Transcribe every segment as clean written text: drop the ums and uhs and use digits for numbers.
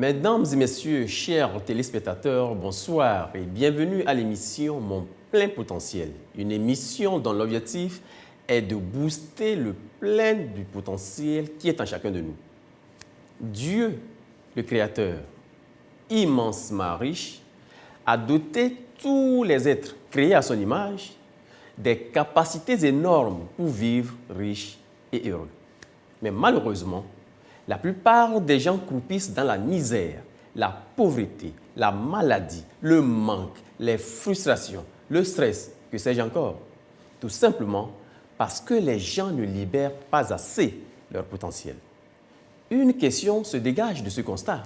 Mesdames et messieurs, chers téléspectateurs, bonsoir et bienvenue à l'émission Mon plein potentiel. Une émission dont l'objectif est de booster le plein du potentiel qui est en chacun de nous. Dieu, le Créateur, immensement riche, a doté tous les êtres créés à son image des capacités énormes pour vivre riches et heureux. Mais malheureusement, la plupart des gens croupissent dans la misère, la pauvreté, la maladie, le manque, les frustrations, le stress, que sais-je encore. Tout simplement parce que les gens ne libèrent pas assez leur potentiel. Une question se dégage de ce constat.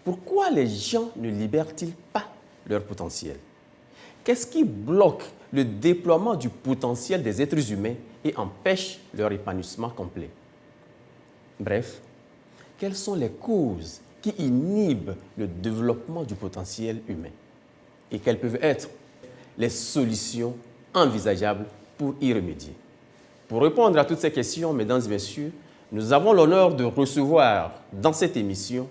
Pourquoi les gens ne libèrent-ils pas leur potentiel? Qu'est-ce qui bloque le déploiement du potentiel des êtres humains et empêche leur épanouissement complet? Bref, quelles sont les causes qui inhibent le développement du potentiel humain? Et quelles peuvent être les solutions envisageables pour y remédier? Pour répondre à toutes ces questions, mesdames et messieurs, nous avons l'honneur de recevoir dans cette émission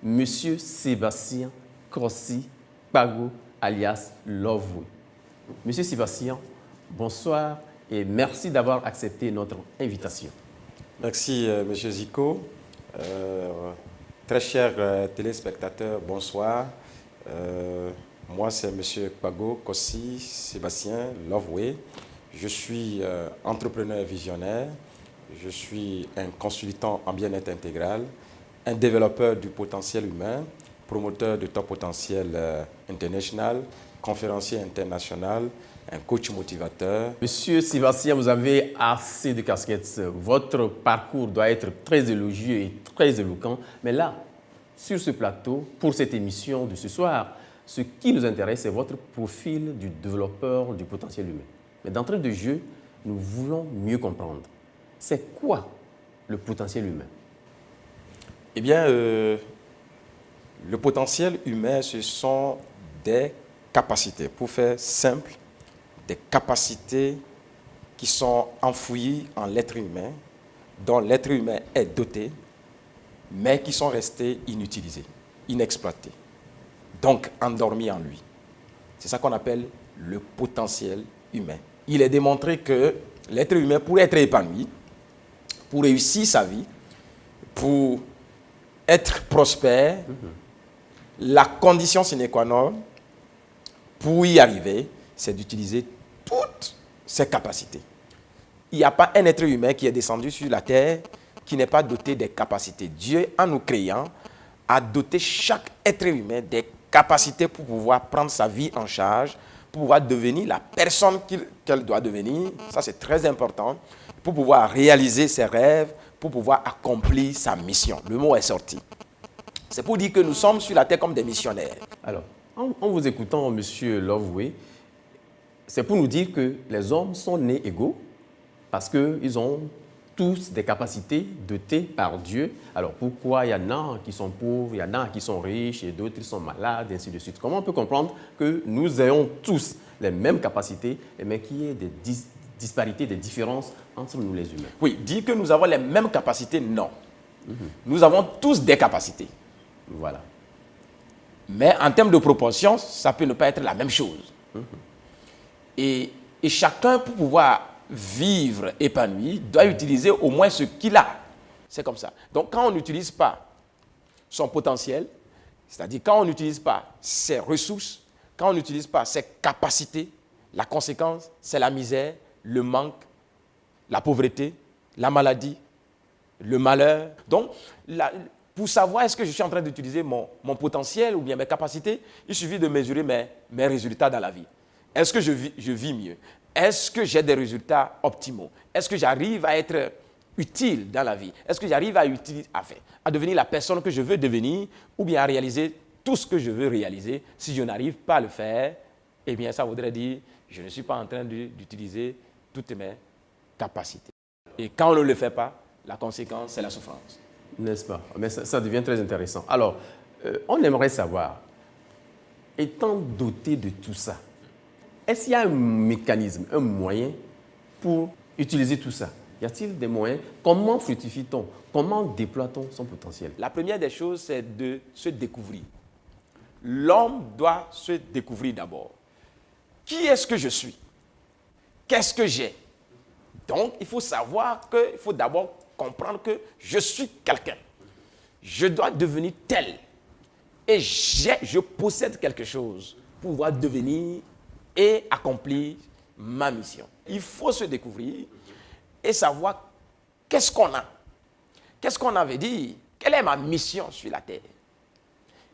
M. Sébastien Crossi Kpago, alias Loveway. M. Sébastien, bonsoir et merci d'avoir accepté notre invitation. Merci, M. Zico. Très chers téléspectateurs, bonsoir. Moi, c'est M. Kpago Crossi Sébastien Loveway. Je suis entrepreneur visionnaire. Je suis un consultant en bien-être intégral, un développeur du potentiel humain, promoteur de Top Potentiel International, conférencier international, un coach motivateur. Monsieur Sébastien, vous avez assez de casquettes. Votre parcours doit être très élogieux et très éloquent. Mais là, sur ce plateau, pour cette émission de ce soir, ce qui nous intéresse, c'est votre profil du développeur du potentiel humain. Mais d'entrée de jeu, nous voulons mieux comprendre. C'est quoi le potentiel humain? Eh bien, le potentiel humain, ce sont des capacités. Pour faire simple, des capacités qui sont enfouies en l'être humain, dont l'être humain est doté, mais qui sont restées inutilisées, inexploitées, donc endormies en lui. C'est ça qu'on appelle le potentiel humain. Il est démontré que l'être humain, pour être épanoui, pour réussir sa vie, pour être prospère, la condition sine qua non pour y arriver, c'est d'utiliser toutes ses capacités. Il n'y a pas un être humain qui est descendu sur la terre qui n'est pas doté des capacités. Dieu, en nous créant, a doté chaque être humain des capacités pour pouvoir prendre sa vie en charge, pour pouvoir devenir la personne qu'elle doit devenir. Ça, c'est très important. Pour pouvoir réaliser ses rêves, pour pouvoir accomplir sa mission. Le mot est sorti. C'est pour dire que nous sommes sur la terre comme des missionnaires. Alors, en vous écoutant, M. Loveway, c'est pour nous dire que les hommes sont nés égaux parce qu'ils ont tous des capacités dotées par Dieu. Alors, pourquoi il y en a qui sont pauvres, il y en a qui sont riches et d'autres qui sont malades, et ainsi de suite? Comment on peut comprendre que nous ayons tous les mêmes capacités, mais qu'il y ait des disparités, des différences entre nous les humains? Oui, dire que nous avons les mêmes capacités, non. Nous avons tous des capacités. Voilà. Mais en termes de proportion, ça peut ne pas être la même chose. Et chacun, pour pouvoir vivre épanoui, doit utiliser au moins ce qu'il a. C'est comme ça. Donc, quand on n'utilise pas son potentiel, c'est-à-dire quand on n'utilise pas ses ressources, quand on n'utilise pas ses capacités, la conséquence, c'est la misère, le manque, la pauvreté, la maladie, le malheur. Donc, pour savoir est-ce que je suis en train d'utiliser mon potentiel ou bien mes capacités, il suffit de mesurer mes résultats dans la vie. Est-ce que je vis mieux? Est-ce que j'ai des résultats optimaux? Est-ce que j'arrive à être utile dans la vie? Est-ce que j'arrive à devenir la personne que je veux devenir ou bien à réaliser tout ce que je veux réaliser? Si je n'arrive pas à le faire, eh bien, ça voudrait dire que je ne suis pas en train d'utiliser toutes mes capacités. Et quand on ne le fait pas, la conséquence, c'est la souffrance. N'est-ce pas? Mais ça devient très intéressant. Alors, on aimerait savoir, étant doté de tout ça, est-ce qu'il y a un mécanisme, un moyen pour utiliser tout ça? Y a-t-il des moyens? Comment fructifie-t-on? Comment déploie-t-on son potentiel? La première des choses, c'est de se découvrir. L'homme doit se découvrir d'abord. Qui est-ce que je suis? Qu'est-ce que j'ai? Donc, il faut savoir il faut d'abord comprendre que je suis quelqu'un. Je dois devenir tel. Et je possède quelque chose pour pouvoir devenir et accomplir ma mission. Il faut se découvrir et savoir qu'est-ce qu'on a. Qu'est-ce qu'on avait dit? Quelle est ma mission sur la terre?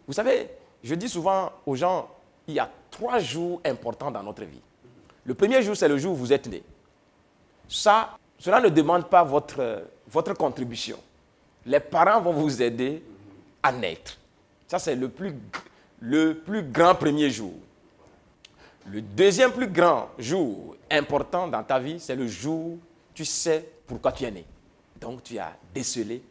Vous savez, je dis souvent aux gens, il y a 3 jours importants dans notre vie. Le premier jour, c'est le jour où vous êtes né. Cela ne demande pas votre contribution. Les parents vont vous aider à naître. Ça, c'est le plus grand premier jour. Le deuxième plus grand jour important dans ta vie, c'est le jour où tu sais pourquoi tu es né. Donc, tu as décelé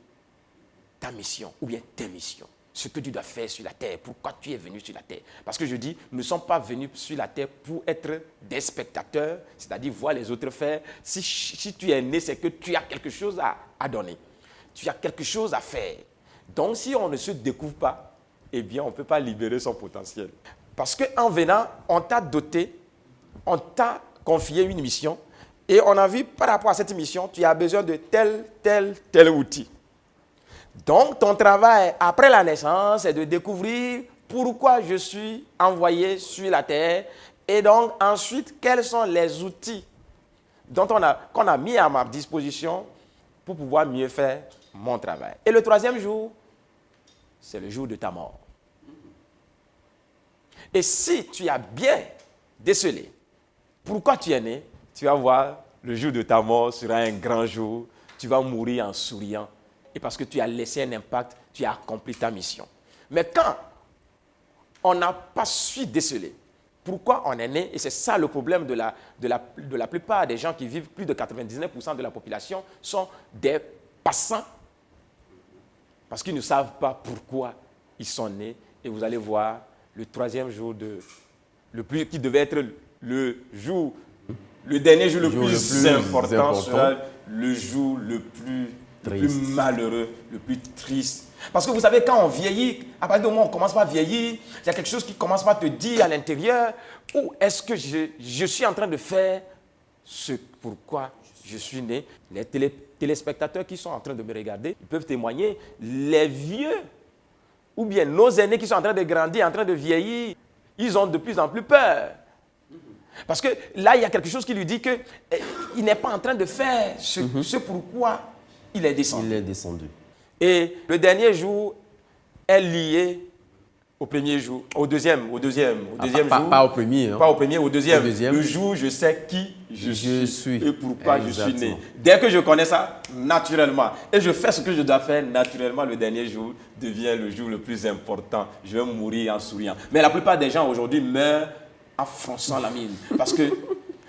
ta mission ou bien tes missions. Ce que tu dois faire sur la terre, pourquoi tu es venu sur la terre. Parce que je dis, nous ne sommes pas venus sur la terre pour être des spectateurs, c'est-à-dire voir les autres faire. Si tu es né, c'est que tu as quelque chose à donner. Tu as quelque chose à faire. Donc, si on ne se découvre pas, eh bien, on ne peut pas libérer son potentiel. Parce qu'en venant, on t'a doté, on t'a confié une mission, et on a vu par rapport à cette mission, tu as besoin de tel outil. Donc, ton travail après la naissance, c'est de découvrir pourquoi je suis envoyé sur la terre, et donc ensuite, quels sont les outils qu'on a mis à ma disposition pour pouvoir mieux faire mon travail. Et le troisième jour, c'est le jour de ta mort. Et si tu as bien décelé pourquoi tu es né, tu vas voir le jour de ta mort sera un grand jour. Tu vas mourir en souriant. Et parce que tu as laissé un impact, tu as accompli ta mission. Mais quand on n'a pas su déceler pourquoi on est né, et c'est ça le problème de la plupart des gens qui vivent, plus de 99% de la population sont des passants. Parce qu'ils ne savent pas pourquoi ils sont nés. Et vous allez voir le troisième jour qui devait être le dernier jour le plus important sera le jour le plus malheureux, le plus triste. Parce que vous savez, quand on vieillit, à partir du moment où on commence par vieillir, il y a quelque chose qui commence par te dire à l'intérieur, où est-ce que je suis en train de faire ce pourquoi je suis né. Les téléspectateurs qui sont en train de me regarder, ils peuvent témoigner. Les vieux, ou bien nos aînés qui sont en train de grandir, en train de vieillir, ils ont de plus en plus peur. Parce que là, il y a quelque chose qui lui dit qu'il n'est pas en train de faire ce pourquoi il est descendu. Il est descendu. Et le dernier jour est lié au premier jour, au deuxième jour. Pas au premier. Hein. Pas au premier, au deuxième. Le jour, je sais qui je suis et pourquoi Exactement. je suis né. Dès que je connais ça, naturellement, et je fais ce que je dois faire, naturellement, le dernier jour devient le jour le plus important. Je vais mourir en souriant. Mais la plupart des gens aujourd'hui meurent en fronçant la mine. Parce que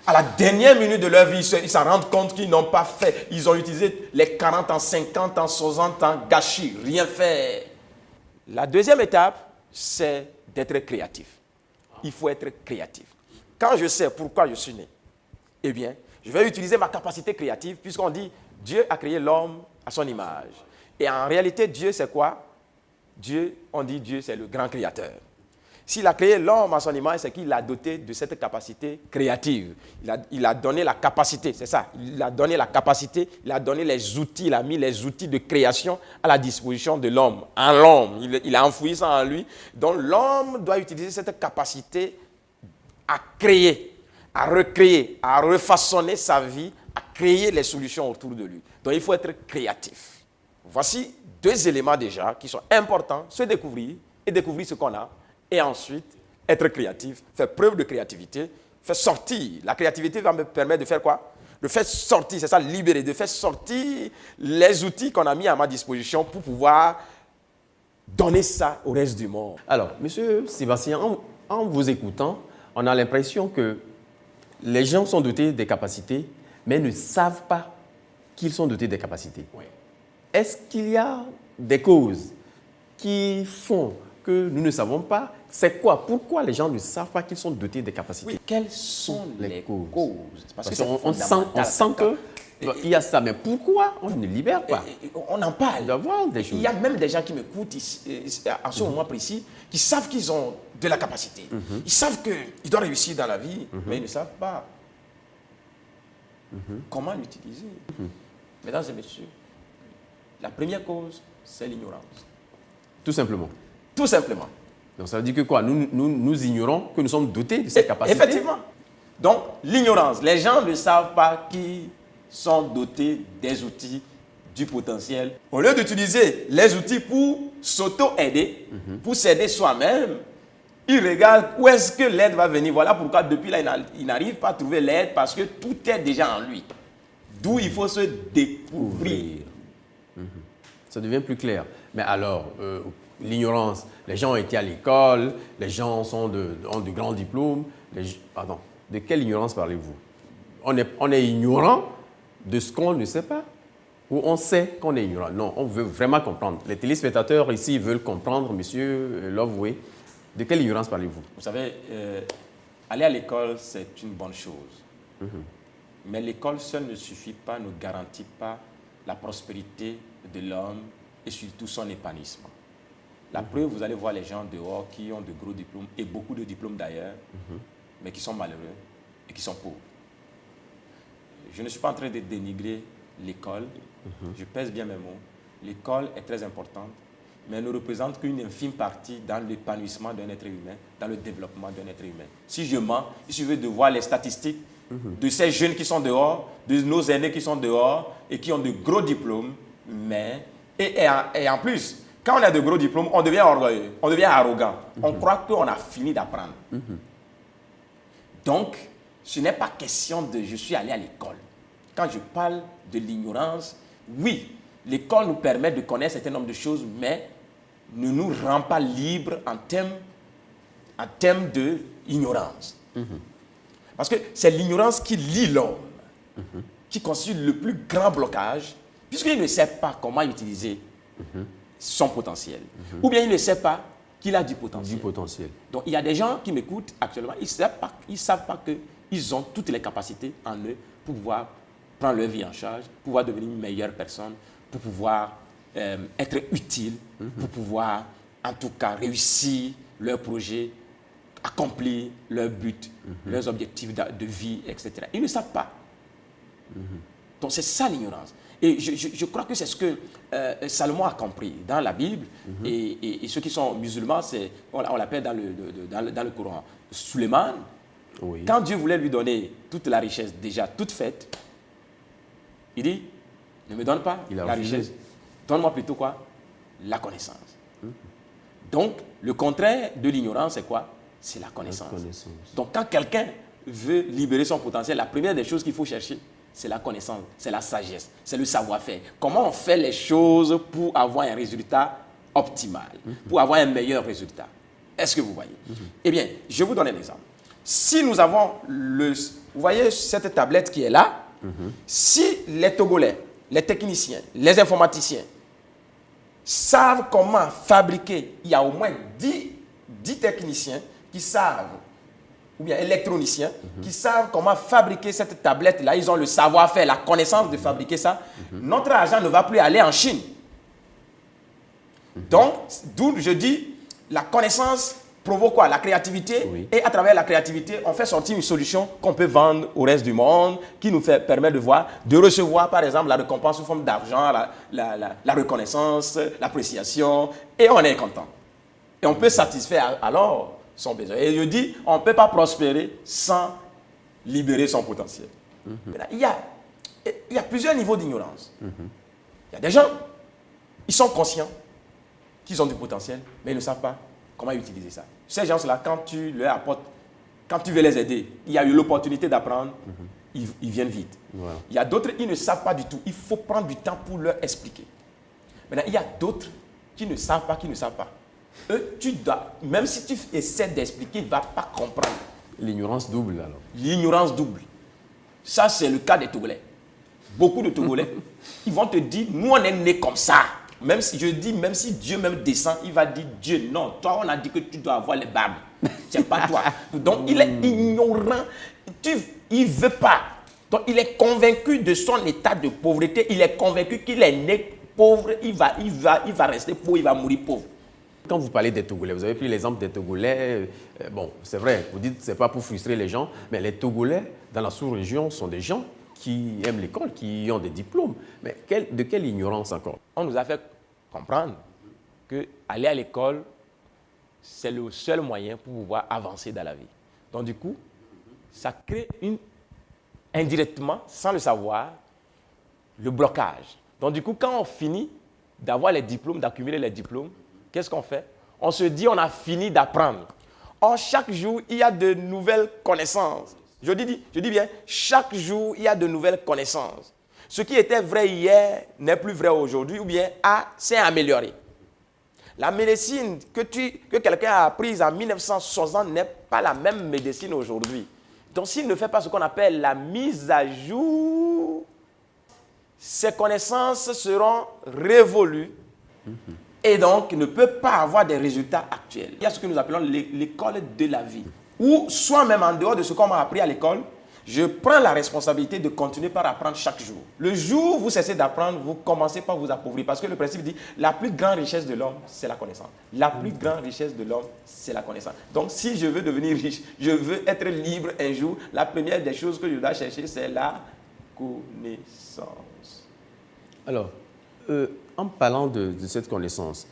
à la dernière minute de leur vie, ils se rendent compte qu'ils n'ont pas fait. Ils ont utilisé les 40 ans, 50 ans, 60 ans, gâchis, rien fait. La deuxième étape, c'est d'être créatif. Il faut être créatif. Quand je sais pourquoi je suis né, eh bien, je vais utiliser ma capacité créative, puisqu'on dit Dieu a créé l'homme à son image. Et en réalité, Dieu, c'est quoi? On dit Dieu, c'est le grand créateur. S'il a créé l'homme à son image, c'est qu'il l'a doté de cette capacité créative. Il a donné la capacité, c'est ça. Il a donné la capacité, il a donné les outils, il a mis les outils de création à la disposition de l'homme. En l'homme, il a enfoui ça en lui. Donc l'homme doit utiliser cette capacité à créer, à recréer, à refaçonner sa vie, à créer les solutions autour de lui. Donc il faut être créatif. Voici 2 éléments déjà qui sont importants, se découvrir et découvrir ce qu'on a. Et ensuite, être créatif, faire preuve de créativité, faire sortir. La créativité va me permettre de faire quoi? De faire sortir, c'est ça, libérer, de faire sortir les outils qu'on a mis à ma disposition pour pouvoir donner ça au reste du monde. Alors, Monsieur Sébastien, en vous écoutant, on a l'impression que les gens sont dotés des capacités, mais ne savent pas qu'ils sont dotés des capacités. Oui. Est-ce qu'il y a des causes qui font que nous ne savons pas? C'est quoi? Pourquoi les gens ne savent pas qu'ils sont dotés des capacités? Oui. Quelles sont les causes? Parce qu'on sent que Il y a ça, mais pourquoi on ne libère pas? On en parle. Il doit y avoir des choses. Il y a même des gens qui m'écoutent à ce moment précis, qui savent qu'ils ont de la capacité. Ils savent qu'ils doivent réussir dans la vie, mais ils ne savent pas comment l'utiliser. Mesdames et messieurs, la première cause, c'est l'ignorance. Tout simplement. Tout simplement. Donc ça veut dire que quoi? Nous ignorons que nous sommes dotés de cette capacité. Effectivement. Donc, l'ignorance. Les gens ne savent pas qu'ils sont dotés des outils, du potentiel. Au lieu d'utiliser les outils pour s'auto-aider, pour s'aider soi-même, ils regardent où est-ce que l'aide va venir. Voilà pourquoi depuis là, ils n'arrivent pas à trouver l'aide parce que tout est déjà en lui. D'où il faut se découvrir. Ça devient plus clair. Mais alors, l'ignorance, les gens ont été à l'école, les gens ont de grands diplômes. Pardon, de quelle ignorance parlez-vous? On est ignorant de ce qu'on ne sait pas? Ou on sait qu'on est ignorant? Non, on veut vraiment comprendre. Les téléspectateurs ici veulent comprendre, monsieur Loveway. De quelle ignorance parlez-vous? Vous savez, aller à l'école, c'est une bonne chose. Mais l'école seule ne suffit pas, ne garantit pas la prospérité de l'homme et surtout son épanouissement. La preuve, vous allez voir les gens dehors qui ont de gros diplômes, et beaucoup de diplômes d'ailleurs, mais qui sont malheureux et qui sont pauvres. Je ne suis pas en train de dénigrer l'école, je pèse bien mes mots. L'école est très importante, mais elle ne représente qu'une infime partie dans l'épanouissement d'un être humain, dans le développement d'un être humain. Si je mens, il suffit de voir les statistiques de ces jeunes qui sont dehors, de nos aînés qui sont dehors et qui ont de gros diplômes, mais, et en plus, quand on a de gros diplômes, on devient orgueilleux, on devient arrogant. On croit qu'on a fini d'apprendre. Donc, ce n'est pas question de « je suis allé à l'école ». Quand je parle de l'ignorance, oui, l'école nous permet de connaître un certain nombre de choses, mais ne nous rend pas libres en termes d'ignorance. Parce que c'est l'ignorance qui lie l'homme, qui constitue le plus grand blocage, puisqu'il ne sait pas comment utiliser son potentiel. Ou bien il ne sait pas qu'il a du potentiel. Donc il y a des gens qui m'écoutent actuellement, ils ne savent pas qu'ils ont toutes les capacités en eux pour pouvoir prendre leur vie en charge, pour pouvoir devenir une meilleure personne, pour pouvoir être utile, pour pouvoir en tout cas réussir leur projet, accomplir leurs buts, leurs objectifs de vie, etc. Ils ne savent pas. Donc c'est ça l'ignorance. Et je crois que c'est ce que Salomon a compris dans la Bible. Et ceux qui sont musulmans, on l'appelle dans le Coran Suleiman. Oui. Quand Dieu voulait lui donner toute la richesse déjà toute faite, il dit, ne me donne pas la richesse, donne-moi plutôt quoi? La connaissance. Donc, le contraire de l'ignorance, c'est quoi? C'est la connaissance. Donc, quand quelqu'un veut libérer son potentiel, la première des choses qu'il faut chercher, c'est la connaissance, c'est la sagesse, c'est le savoir-faire. Comment on fait les choses pour avoir un résultat optimal, pour avoir un meilleur résultat? Est-ce que vous voyez? Eh bien, je vous donne un exemple. Si nous avons vous voyez cette tablette qui est là, si les Togolais, les techniciens, les informaticiens savent comment fabriquer, il y a au moins 10 techniciens qui savent, ou bien électroniciens, qui savent comment fabriquer cette tablette-là. Ils ont le savoir-faire, la connaissance de fabriquer ça. Notre argent ne va plus aller en Chine. Donc, d'où je dis, la connaissance provoque quoi? La créativité. Oui. Et à travers la créativité, on fait sortir une solution qu'on peut vendre au reste du monde, qui nous permet de recevoir, par exemple, la récompense sous forme d'argent, la reconnaissance, l'appréciation, et on est content. Et on peut satisfaire alors son besoin. Et je dis, on ne peut pas prospérer sans libérer son potentiel. Il y a plusieurs niveaux d'ignorance. Il y a des gens, ils sont conscients qu'ils ont du potentiel, mais ils ne savent pas comment utiliser ça. Ces gens-là, quand tu leur apportes, quand tu veux les aider, il y a eu l'opportunité d'apprendre, ils viennent vite. Voilà. Il y a d'autres, ils ne savent pas du tout. Il faut prendre du temps pour leur expliquer. Maintenant, il y a d'autres qui ne savent pas, Eux, même si tu essaies d'expliquer, ils ne vont pas comprendre. L'ignorance double, alors. L'ignorance double. Ça, c'est le cas des Togolais. Beaucoup de Togolais, ils vont te dire, nous, on est nés comme ça. Même si Dieu même descend, il va dire, Dieu, non, toi, on a dit que tu dois avoir les barbes. C'est pas toi. Donc, il est ignorant. Il ne veut pas Donc, il est convaincu de son état de pauvreté. Il est convaincu qu'il est né pauvre. Il va rester pauvre, il va mourir pauvre. Quand vous parlez des Togolais, vous avez pris l'exemple des Togolais. Bon, c'est vrai, vous dites que ce n'est pas pour frustrer les gens, mais les Togolais, dans la sous-région, sont des gens qui aiment l'école, qui ont des diplômes. Mais de quelle ignorance encore? On nous a fait comprendre qu'aller à l'école, c'est le seul moyen pour pouvoir avancer dans la vie. Donc, du coup, ça crée indirectement, sans le savoir, le blocage. Donc, du coup, quand on finit d'avoir les diplômes, d'accumuler les diplômes, qu'est-ce qu'on fait? On se dit on a fini d'apprendre. Or, chaque jour, il y a de nouvelles connaissances. Je dis bien, chaque jour, il y a de nouvelles connaissances. Ce qui était vrai hier n'est plus vrai aujourd'hui ou bien s'est amélioré. La médecine que quelqu'un a apprise en 1960 n'est pas la même médecine aujourd'hui. Donc, s'il ne fait pas ce qu'on appelle la mise à jour, ses connaissances seront révolues et donc ne peut pas avoir des résultats actuels. Il y a ce que nous appelons l'école de la vie. Ou soit même en dehors de ce qu'on m'a appris à l'école, je prends la responsabilité de continuer par apprendre chaque jour. Le jour où vous cessez d'apprendre, vous commencez par vous appauvrir. Parce que le principe dit, la plus grande richesse de l'homme, c'est la connaissance. La plus grande richesse de l'homme, c'est la connaissance. Donc, si je veux devenir riche, je veux être libre un jour, la première des choses que je dois chercher, c'est la connaissance. Alors, en parlant de cette connaissance,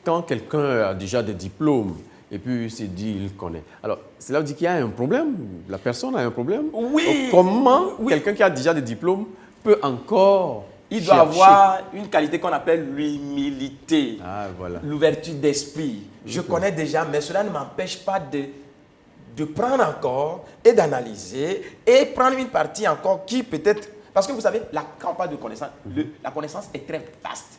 quand quelqu'un a déjà des diplômes, et puis il s'est dit, il connaît. Alors, cela veut dire qu'il y a un problème. La personne a un problème. Oui. Comment quelqu'un qui a déjà des diplômes peut encore Il doit avoir une qualité qu'on appelle l'humilité, voilà. L'ouverture d'esprit. Je connais déjà, mais cela ne m'empêche pas de prendre encore et d'analyser et prendre une partie encore qui peut-être... Parce que vous savez, quand on parle de connaissance, la connaissance est très vaste.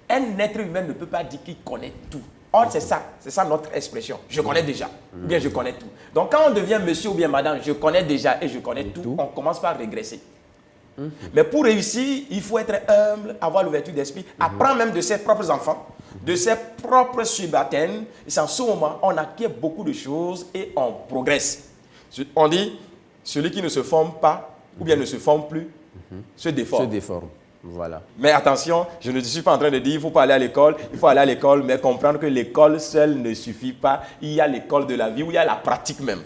Un être humain ne peut pas dire qu'il connaît tout. Or, c'est ça notre expression. Je connais déjà, ou bien je connais tout. Donc, quand on devient monsieur ou bien madame, je connais déjà et je connais tout, on commence par régresser. Mais pour réussir, il faut être humble, avoir l'ouverture d'esprit, apprendre même de ses propres enfants, de ses propres subalternes. Et c'est en ce moment, on acquiert beaucoup de choses et on progresse. On dit, celui qui ne se forme pas, ou bien ne se forme plus, se déforme. Se déforme. Voilà. Mais attention, je ne suis pas en train de dire qu'il ne faut pas aller à l'école. Il faut aller à l'école, mais comprendre que l'école seule ne suffit pas. Il y a l'école de la vie où il y a la pratique même.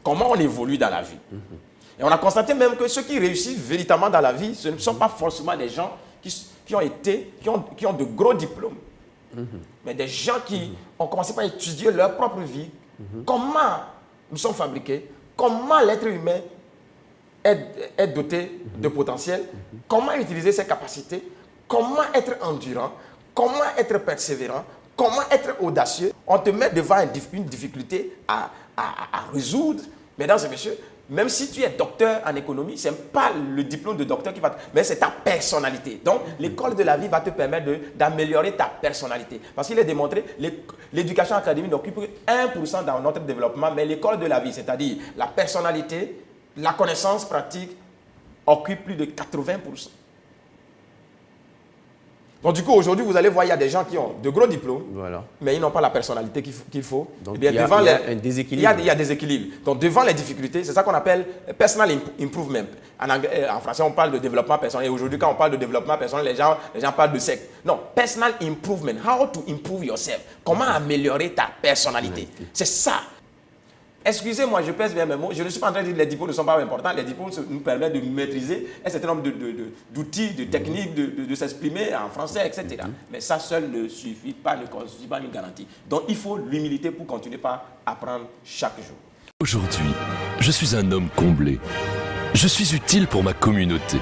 Comment on évolue dans la vie. Et on a constaté même que ceux qui réussissent véritablement dans la vie, ce ne sont pas forcément des gens qui ont de gros diplômes. Mais des gens qui ont commencé par étudier leur propre vie. Comment nous sommes fabriqués, comment l'être humain est doté de potentiel, comment utiliser ses capacités, comment être endurant, comment être persévérant, comment être audacieux. On te met devant une difficulté à résoudre. Mesdames et messieurs, même si tu es docteur en économie, ce n'est pas le diplôme de docteur qui va mais c'est ta personnalité. Donc, l'école de la vie va te permettre d'améliorer ta personnalité. Parce qu'il est démontré, l'éducation académique n'occupe que 1% dans notre développement, mais l'école de la vie, c'est-à-dire la personnalité, la connaissance pratique occupe plus de 80%. Donc du coup, aujourd'hui, vous allez voir, il y a des gens qui ont de gros diplômes, mais ils n'ont pas la personnalité qu'il faut. Donc il y a un déséquilibre. Il y a des déséquilibres. Donc devant les difficultés, c'est ça qu'on appelle personal improvement. En français, on parle de développement personnel. Et aujourd'hui, quand on parle de développement personnel, les gens parlent de secte. Non, personal improvement. How to improve yourself. Comment améliorer ta personnalité. C'est ça. Excusez-moi, je pèse bien mes mots. Je ne suis pas en train de dire que les diplômes ne sont pas importants. Les diplômes nous permettent de maîtriser un certain nombre d'outils, de techniques, de s'exprimer en français, etc. Mais ça seul ne suffit pas, ne constitue pas une garantie. Donc il faut l'humilité pour continuer par apprendre chaque jour. Aujourd'hui, je suis un homme comblé. Je suis utile pour ma communauté.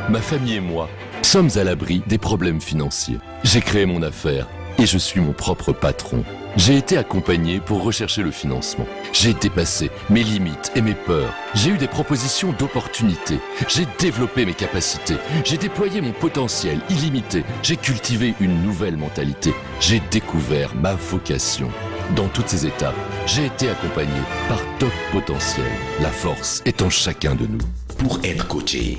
Ma famille et moi sommes à l'abri des problèmes financiers. J'ai créé mon affaire et je suis mon propre patron. J'ai été accompagné pour rechercher le financement. J'ai dépassé mes limites et mes peurs. J'ai eu des propositions d'opportunités. J'ai développé mes capacités. J'ai déployé mon potentiel illimité. J'ai cultivé une nouvelle mentalité. J'ai découvert ma vocation. Dans toutes ces étapes, j'ai été accompagné par Top Potentiel. La force est en chacun de nous. Pour être coaché,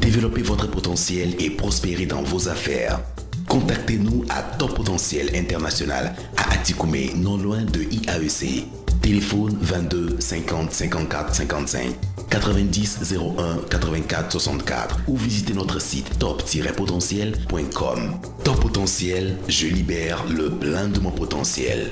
développez votre potentiel et prospérer dans vos affaires. Contactez-nous à Top Potentiel International à Atikoumé, non loin de IAEC. Téléphone 22 50 54 55. 90 01 84 64 ou visitez notre site top-potentiel.com. Top Potentiel, je libère le plein de mon potentiel.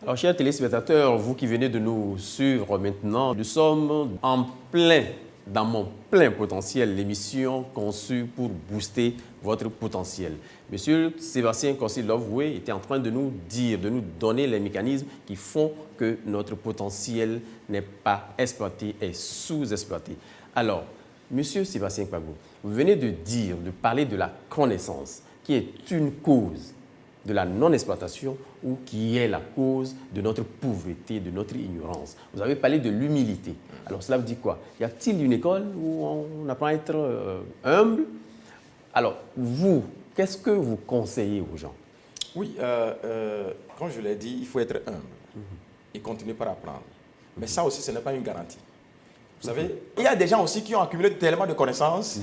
Alors, chers téléspectateurs, vous qui venez de nous suivre maintenant, nous sommes en plein, dans mon plein potentiel, l'émission conçue pour booster votre potentiel. Monsieur Sébastien Kossi-Lovoué était en train de nous dire, de nous donner les mécanismes qui font que notre potentiel n'est pas exploité et sous-exploité. Alors, Monsieur Sébastien Kpagou, vous venez de dire, de parler de la connaissance, qui est une cause de la non-exploitation ou qui est la cause de notre pauvreté, de notre ignorance. Vous avez parlé de l'humilité. Alors cela veut dire quoi? Y a-t-il une école où on apprend à être humble? Alors vous, qu'est-ce que vous conseillez aux gens? Oui, comme je l'ai dit, il faut être humble et continuer par apprendre. Mais ça aussi, ce n'est pas une garantie. Vous savez, il y a des gens aussi qui ont accumulé tellement de connaissances,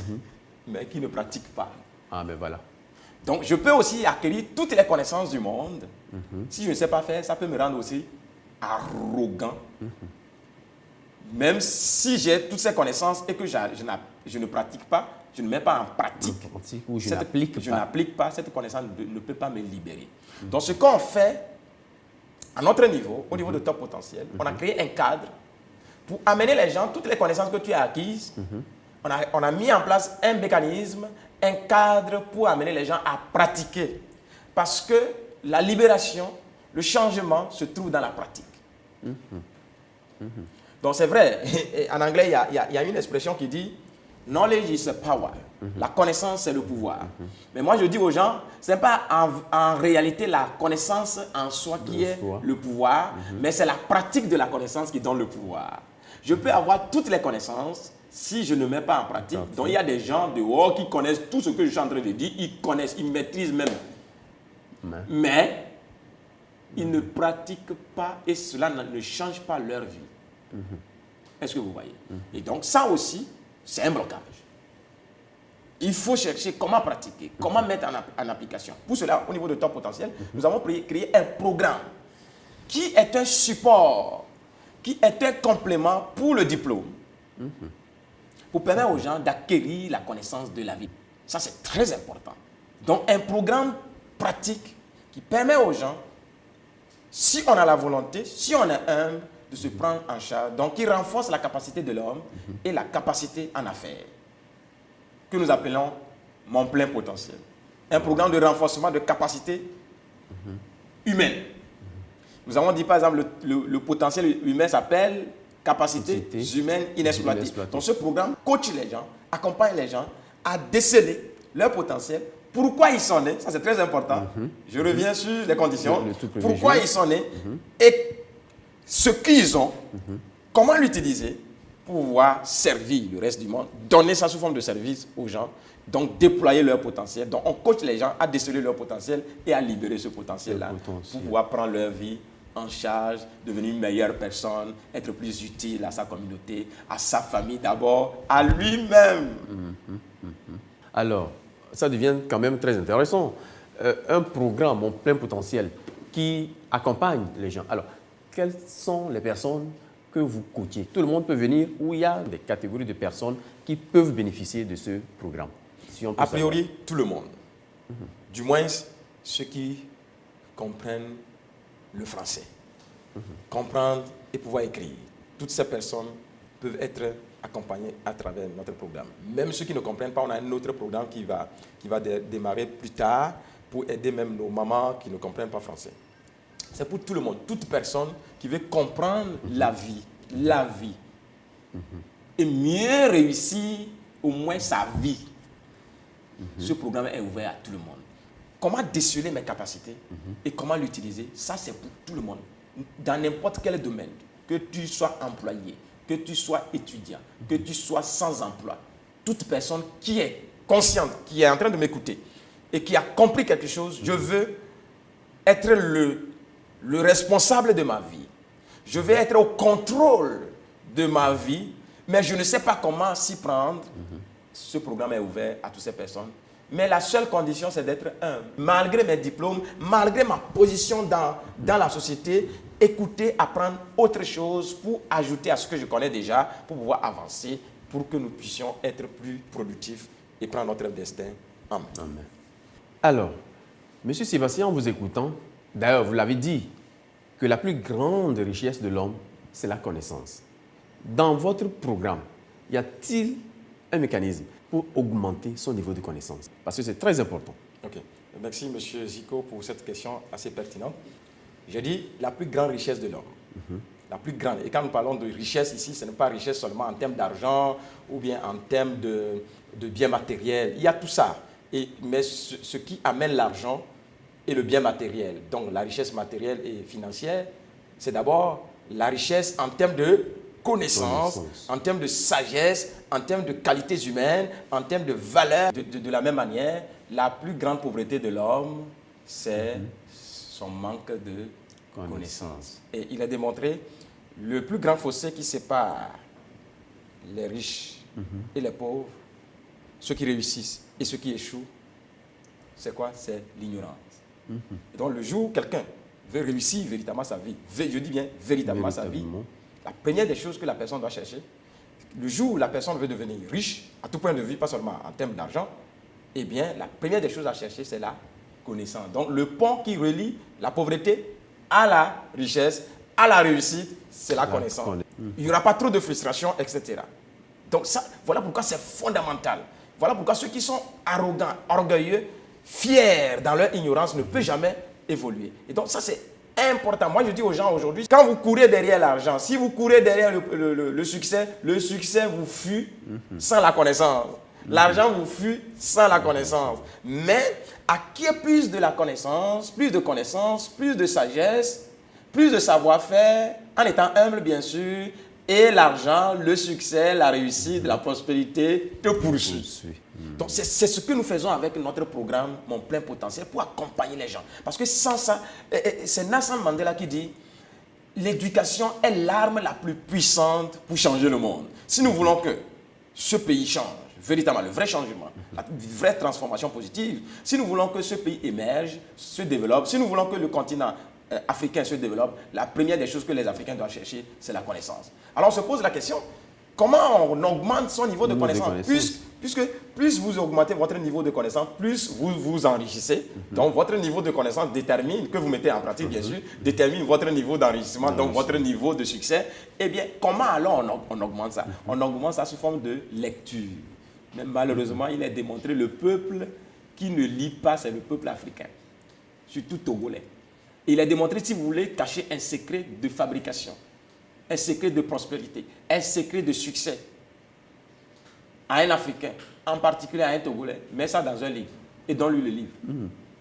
mais qui ne pratiquent pas. Ah ben voilà. Donc, je peux aussi acquérir toutes les connaissances du monde. Si je ne sais pas faire, ça peut me rendre aussi arrogant. Même si j'ai toutes ces connaissances et que je ne pratique pas, je ne mets pas en pratique. Ou je n'applique pas. Cette connaissance ne peut pas me libérer. Donc, ce qu'on fait, à notre niveau, au niveau de Top Potentiel, on a créé un cadre pour amener les gens, toutes les connaissances que tu as acquises. On a mis en place un mécanisme, un cadre pour amener les gens à pratiquer. Parce que la libération, le changement se trouve dans la pratique. Donc c'est vrai, en anglais, il y a une expression qui dit « Knowledge is a power ». La connaissance, c'est le pouvoir. Mais moi, je dis aux gens, ce n'est pas en réalité la connaissance en soi qui est le pouvoir, mais c'est la pratique de la connaissance qui donne le pouvoir. Je peux avoir toutes les connaissances si je ne mets pas en pratique. Donc, il y a des gens dehors qui connaissent tout ce que je suis en train de dire. Ils connaissent, ils maîtrisent même. Mais ils ne pratiquent pas et cela ne change pas leur vie. Est-ce que vous voyez? Et donc, ça aussi, c'est un blocage. Il faut chercher comment pratiquer, comment mettre en application. Pour cela, au niveau de Top Potentiel, nous avons créé un programme qui est un support, qui est un complément pour le diplôme, pour permettre aux gens d'acquérir la connaissance de la vie. Ça, c'est très important. Donc, un programme pratique qui permet aux gens, si on a la volonté, si on est humble, de se prendre en charge. Donc, qui renforce la capacité de l'homme et la capacité en affaires, que nous appelons mon plein potentiel. Un programme de renforcement de capacité humaine. Nous avons dit, par exemple, le potentiel humain s'appelle capacités humaines inexploitées. Donc, ce programme coach les gens, accompagne les gens à déceler leur potentiel. Pourquoi ils sont nés, ça c'est très important. Je reviens sur les conditions. Pourquoi ils sont nés et ce qu'ils ont, comment l'utiliser pour pouvoir servir le reste du monde, donner ça sous forme de service aux gens, donc déployer leur potentiel. Donc, on coach les gens à déceler leur potentiel et à libérer ce potentiel-là pour pouvoir prendre leur vie en charge, devenir une meilleure personne, être plus utile à sa communauté, à sa famille d'abord, à lui-même. Alors, ça devient quand même très intéressant. Un programme en plein potentiel qui accompagne les gens. Alors, quelles sont les personnes que vous coachez? Tout le monde peut venir ou il y a des catégories de personnes qui peuvent bénéficier de ce programme? Si on peut a priori, tout le monde. Du moins, ceux qui comprennent le français, comprendre et pouvoir écrire. Toutes ces personnes peuvent être accompagnées à travers notre programme. Même ceux qui ne comprennent pas, on a un autre programme qui va démarrer plus tard pour aider même nos mamans qui ne comprennent pas français. C'est pour tout le monde, toute personne qui veut comprendre la vie, et mieux réussir au moins sa vie. Ce programme est ouvert à tout le monde. Comment déceler mes capacités et comment l'utiliser, ça c'est pour tout le monde. Dans n'importe quel domaine, que tu sois employé, que tu sois étudiant, que tu sois sans emploi, toute personne qui est consciente, qui est en train de m'écouter et qui a compris quelque chose, je veux être le responsable de ma vie. Je vais être au contrôle de ma vie, mais je ne sais pas comment s'y prendre. Ce programme est ouvert à toutes ces personnes. Mais la seule condition, c'est d'être humble. Malgré mes diplômes, malgré ma position dans la société, écouter, apprendre autre chose pour ajouter à ce que je connais déjà, pour pouvoir avancer, pour que nous puissions être plus productifs et prendre notre destin en main. Amen. Alors, M. Sébastien, en vous écoutant, d'ailleurs, vous l'avez dit, que la plus grande richesse de l'homme, c'est la connaissance. Dans votre programme, y a-t-il un mécanisme pour augmenter son niveau de connaissance? Parce que c'est très important. Ok. Merci, M. Zico, pour cette question assez pertinente. J'ai dit la plus grande richesse de l'homme. La plus grande. Et quand nous parlons de richesse ici, ce n'est pas richesse seulement en termes d'argent ou bien en termes de biens matériels. Il y a tout ça. Mais ce qui amène l'argent et le bien matériel, donc la richesse matérielle et financière, c'est d'abord la richesse en termes de connaissance, en termes de sagesse, en termes de qualités humaines, en termes de valeurs. De la même manière, la plus grande pauvreté de l'homme, c'est son manque de connaissance. Et il a démontré le plus grand fossé qui sépare les riches et les pauvres, ceux qui réussissent et ceux qui échouent, c'est quoi? C'est l'ignorance. Et donc le jour où quelqu'un veut réussir véritablement sa vie, je dis bien véritablement sa vie, la première des choses que la personne doit chercher, le jour où la personne veut devenir riche, à tout point de vue, pas seulement en termes d'argent, eh bien, la première des choses à chercher, c'est la connaissance. Donc, le pont qui relie la pauvreté à la richesse, à la réussite, c'est la connaissance. Il n'y aura pas trop de frustration, etc. Donc, ça, voilà pourquoi c'est fondamental. Voilà pourquoi ceux qui sont arrogants, orgueilleux, fiers dans leur ignorance ne peuvent jamais évoluer. Et donc, ça, c'est important. Moi, je dis aux gens aujourd'hui, quand vous courez derrière l'argent, si vous courez derrière le succès vous fuit sans la connaissance. L'argent vous fuit sans la connaissance. Mais acquérir plus de la connaissance, plus de sagesse, plus de savoir-faire, en étant humble, bien sûr, et l'argent, le succès, la réussite, la prospérité te poursuit. Donc, c'est ce que nous faisons avec notre programme Mon Plein Potentiel pour accompagner les gens. Parce que sans ça, c'est Nelson Mandela qui dit l'éducation est l'arme la plus puissante pour changer le monde. Si nous voulons que ce pays change, véritablement, le vrai changement, la vraie transformation positive, si nous voulons que ce pays émerge, se développe, si nous voulons que le continent africain se développe, la première des choses que les Africains doivent chercher, c'est la connaissance. Alors on se pose la question, comment on augmente son niveau de connaissance? Puisque plus vous augmentez votre niveau de connaissance, plus vous vous enrichissez. Donc votre niveau de connaissance détermine, que vous mettez en pratique bien sûr, détermine votre niveau d'enrichissement, donc votre niveau de succès. Eh bien, comment alors on augmente ça? On augmente ça sous forme de lecture. Mais malheureusement, il est démontré le peuple qui ne lit pas, c'est le peuple africain, surtout togolais. Et il est démontré, si vous voulez, cacher un secret de fabrication, un secret de prospérité, un secret de succès à un Africain, en particulier à un Togolais, mets ça dans un livre et donne-lui le livre.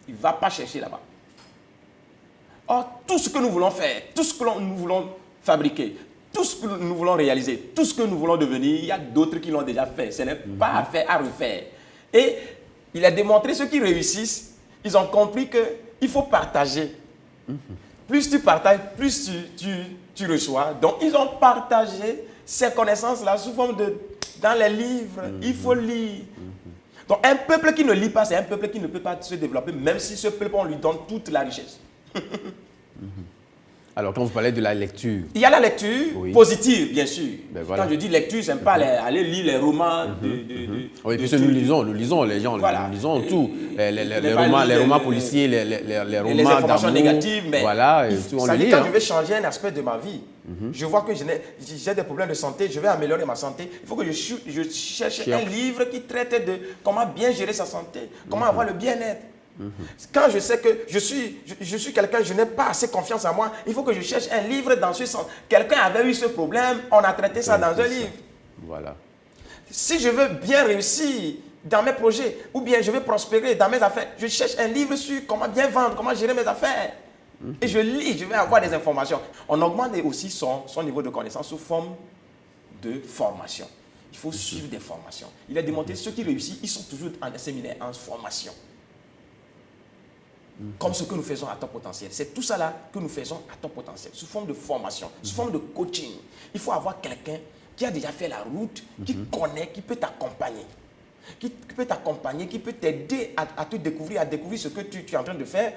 Il ne va pas chercher là-bas. Or, tout ce que nous voulons faire, tout ce que nous voulons fabriquer, tout ce que nous voulons réaliser, tout ce que nous voulons devenir, il y a d'autres qui l'ont déjà fait. Ce n'est pas à faire, à refaire. Et il a démontré, ceux qui réussissent, ils ont compris qu'il faut partager. Plus tu partages, plus tu reçois. Donc, ils ont partagé ces connaissances-là sous forme de... Dans les livres, il faut lire. Donc, un peuple qui ne lit pas, c'est un peuple qui ne peut pas se développer, même si ce peuple, on lui donne toute la richesse. Alors, quand vous parlez de la lecture... Il y a la lecture positive, bien sûr. Ben voilà. Quand je dis lecture, ce n'est pas aller lire les romans oui, puisque nous lisons, les gens, voilà. Nous lisons tout. Les romans policiers, les romans les informations négatives. Mais voilà, tout, on le lit. Quand je veux changer un aspect de ma vie, je vois que j'ai des problèmes de santé, je vais améliorer ma santé. Il faut que je cherche un livre qui traite de comment bien gérer sa santé, comment avoir le bien-être. Quand je sais que je suis quelqu'un, je n'ai pas assez confiance en moi, il faut que je cherche un livre dans ce sens. Quelqu'un avait eu ce problème, on a traité ça dans un livre. Voilà. Si je veux bien réussir dans mes projets, ou bien je veux prospérer dans mes affaires, je cherche un livre sur comment bien vendre, comment gérer mes affaires. Et je lis, je vais avoir des informations. On augmente aussi son niveau de connaissance sous forme de formation. Il faut suivre des formations. Il a démontré ceux qui réussissent, ils sont toujours en séminaire, en formation. Comme ce que nous faisons à Top Potentiel. C'est tout ça là que nous faisons à Top Potentiel, sous forme de formation, sous forme de coaching. Il faut avoir quelqu'un qui a déjà fait la route, qui connaît, qui peut t'accompagner. Qui peut t'aider à te découvrir, à découvrir ce que tu es en train de faire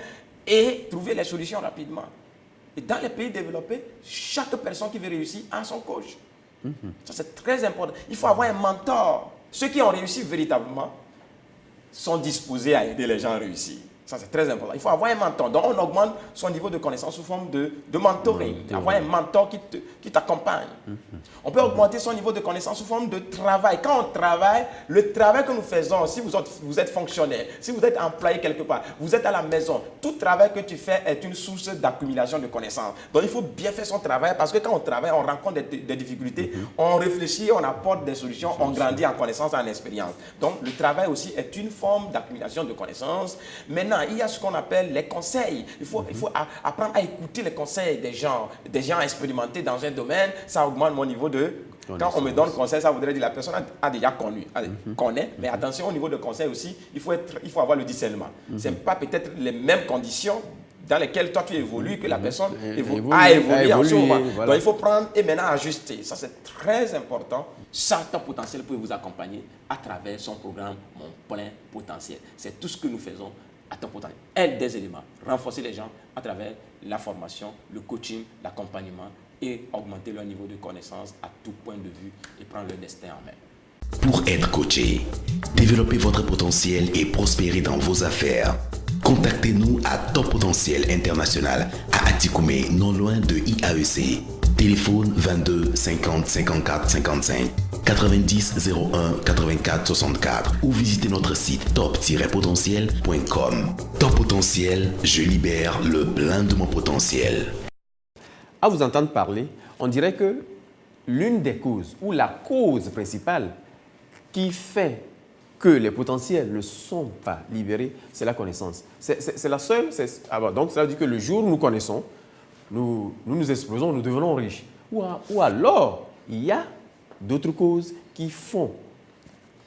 et trouver les solutions rapidement. Et dans les pays développés, chaque personne qui veut réussir a son coach. Ça, c'est très important. Il faut avoir un mentor. Ceux qui ont réussi véritablement sont disposés à aider les gens à réussir. Ça, c'est très important. Il faut avoir un mentor. Donc, on augmente son niveau de connaissance sous forme de mentoring. Avoir un mentor qui t'accompagne. On peut augmenter son niveau de connaissance sous forme de travail. Quand on travaille, le travail que nous faisons, si vous êtes fonctionnaire, si vous êtes employé quelque part, vous êtes à la maison, tout travail que tu fais est une source d'accumulation de connaissances. Donc, il faut bien faire son travail parce que quand on travaille, on rencontre des difficultés, on réfléchit, on apporte des solutions, on grandit en connaissance, en expérience. Donc, le travail aussi est une forme d'accumulation de connaissances. Maintenant, il y a ce qu'on appelle les conseils. Il faut apprendre à écouter les conseils des gens expérimentés dans un domaine. Ça augmente mon niveau de... Quand on me donne conseil, ça voudrait dire que la personne a déjà connaît. Mais attention, au niveau de conseil aussi, il faut avoir le discernement. Ce n'est pas peut-être les mêmes conditions dans lesquelles toi tu évolues que la personne a évolué en ce moment. Voilà. Donc il faut prendre et maintenant ajuster. Ça, c'est très important. Chaque Top Potentiel peut vous accompagner à travers son programme Mon Plein Potentiel. C'est tout ce que nous faisons à Top Potentiel. Un des éléments, renforcer les gens à travers la formation, le coaching, l'accompagnement et augmenter leur niveau de connaissance à tout point de vue et prendre leur destin en main. Pour être coaché, développer votre potentiel et prospérer dans vos affaires, contactez-nous à Top Potentiel International à Atikoumé, non loin de IAEC. Téléphone 22 50 54 55 90 01 84 64 ou visitez notre site top-potentiel.com. Top Potentiel, je libère le plein de mon potentiel. À vous entendre parler, on dirait que l'une des causes ou la cause principale qui fait que les potentiels ne sont pas libérés, c'est la connaissance. C'est la seule. Donc, cela veut dire que le jour où nous connaissons, nous explosons, nous devenons riches. Ou alors, il y a d'autres causes qui font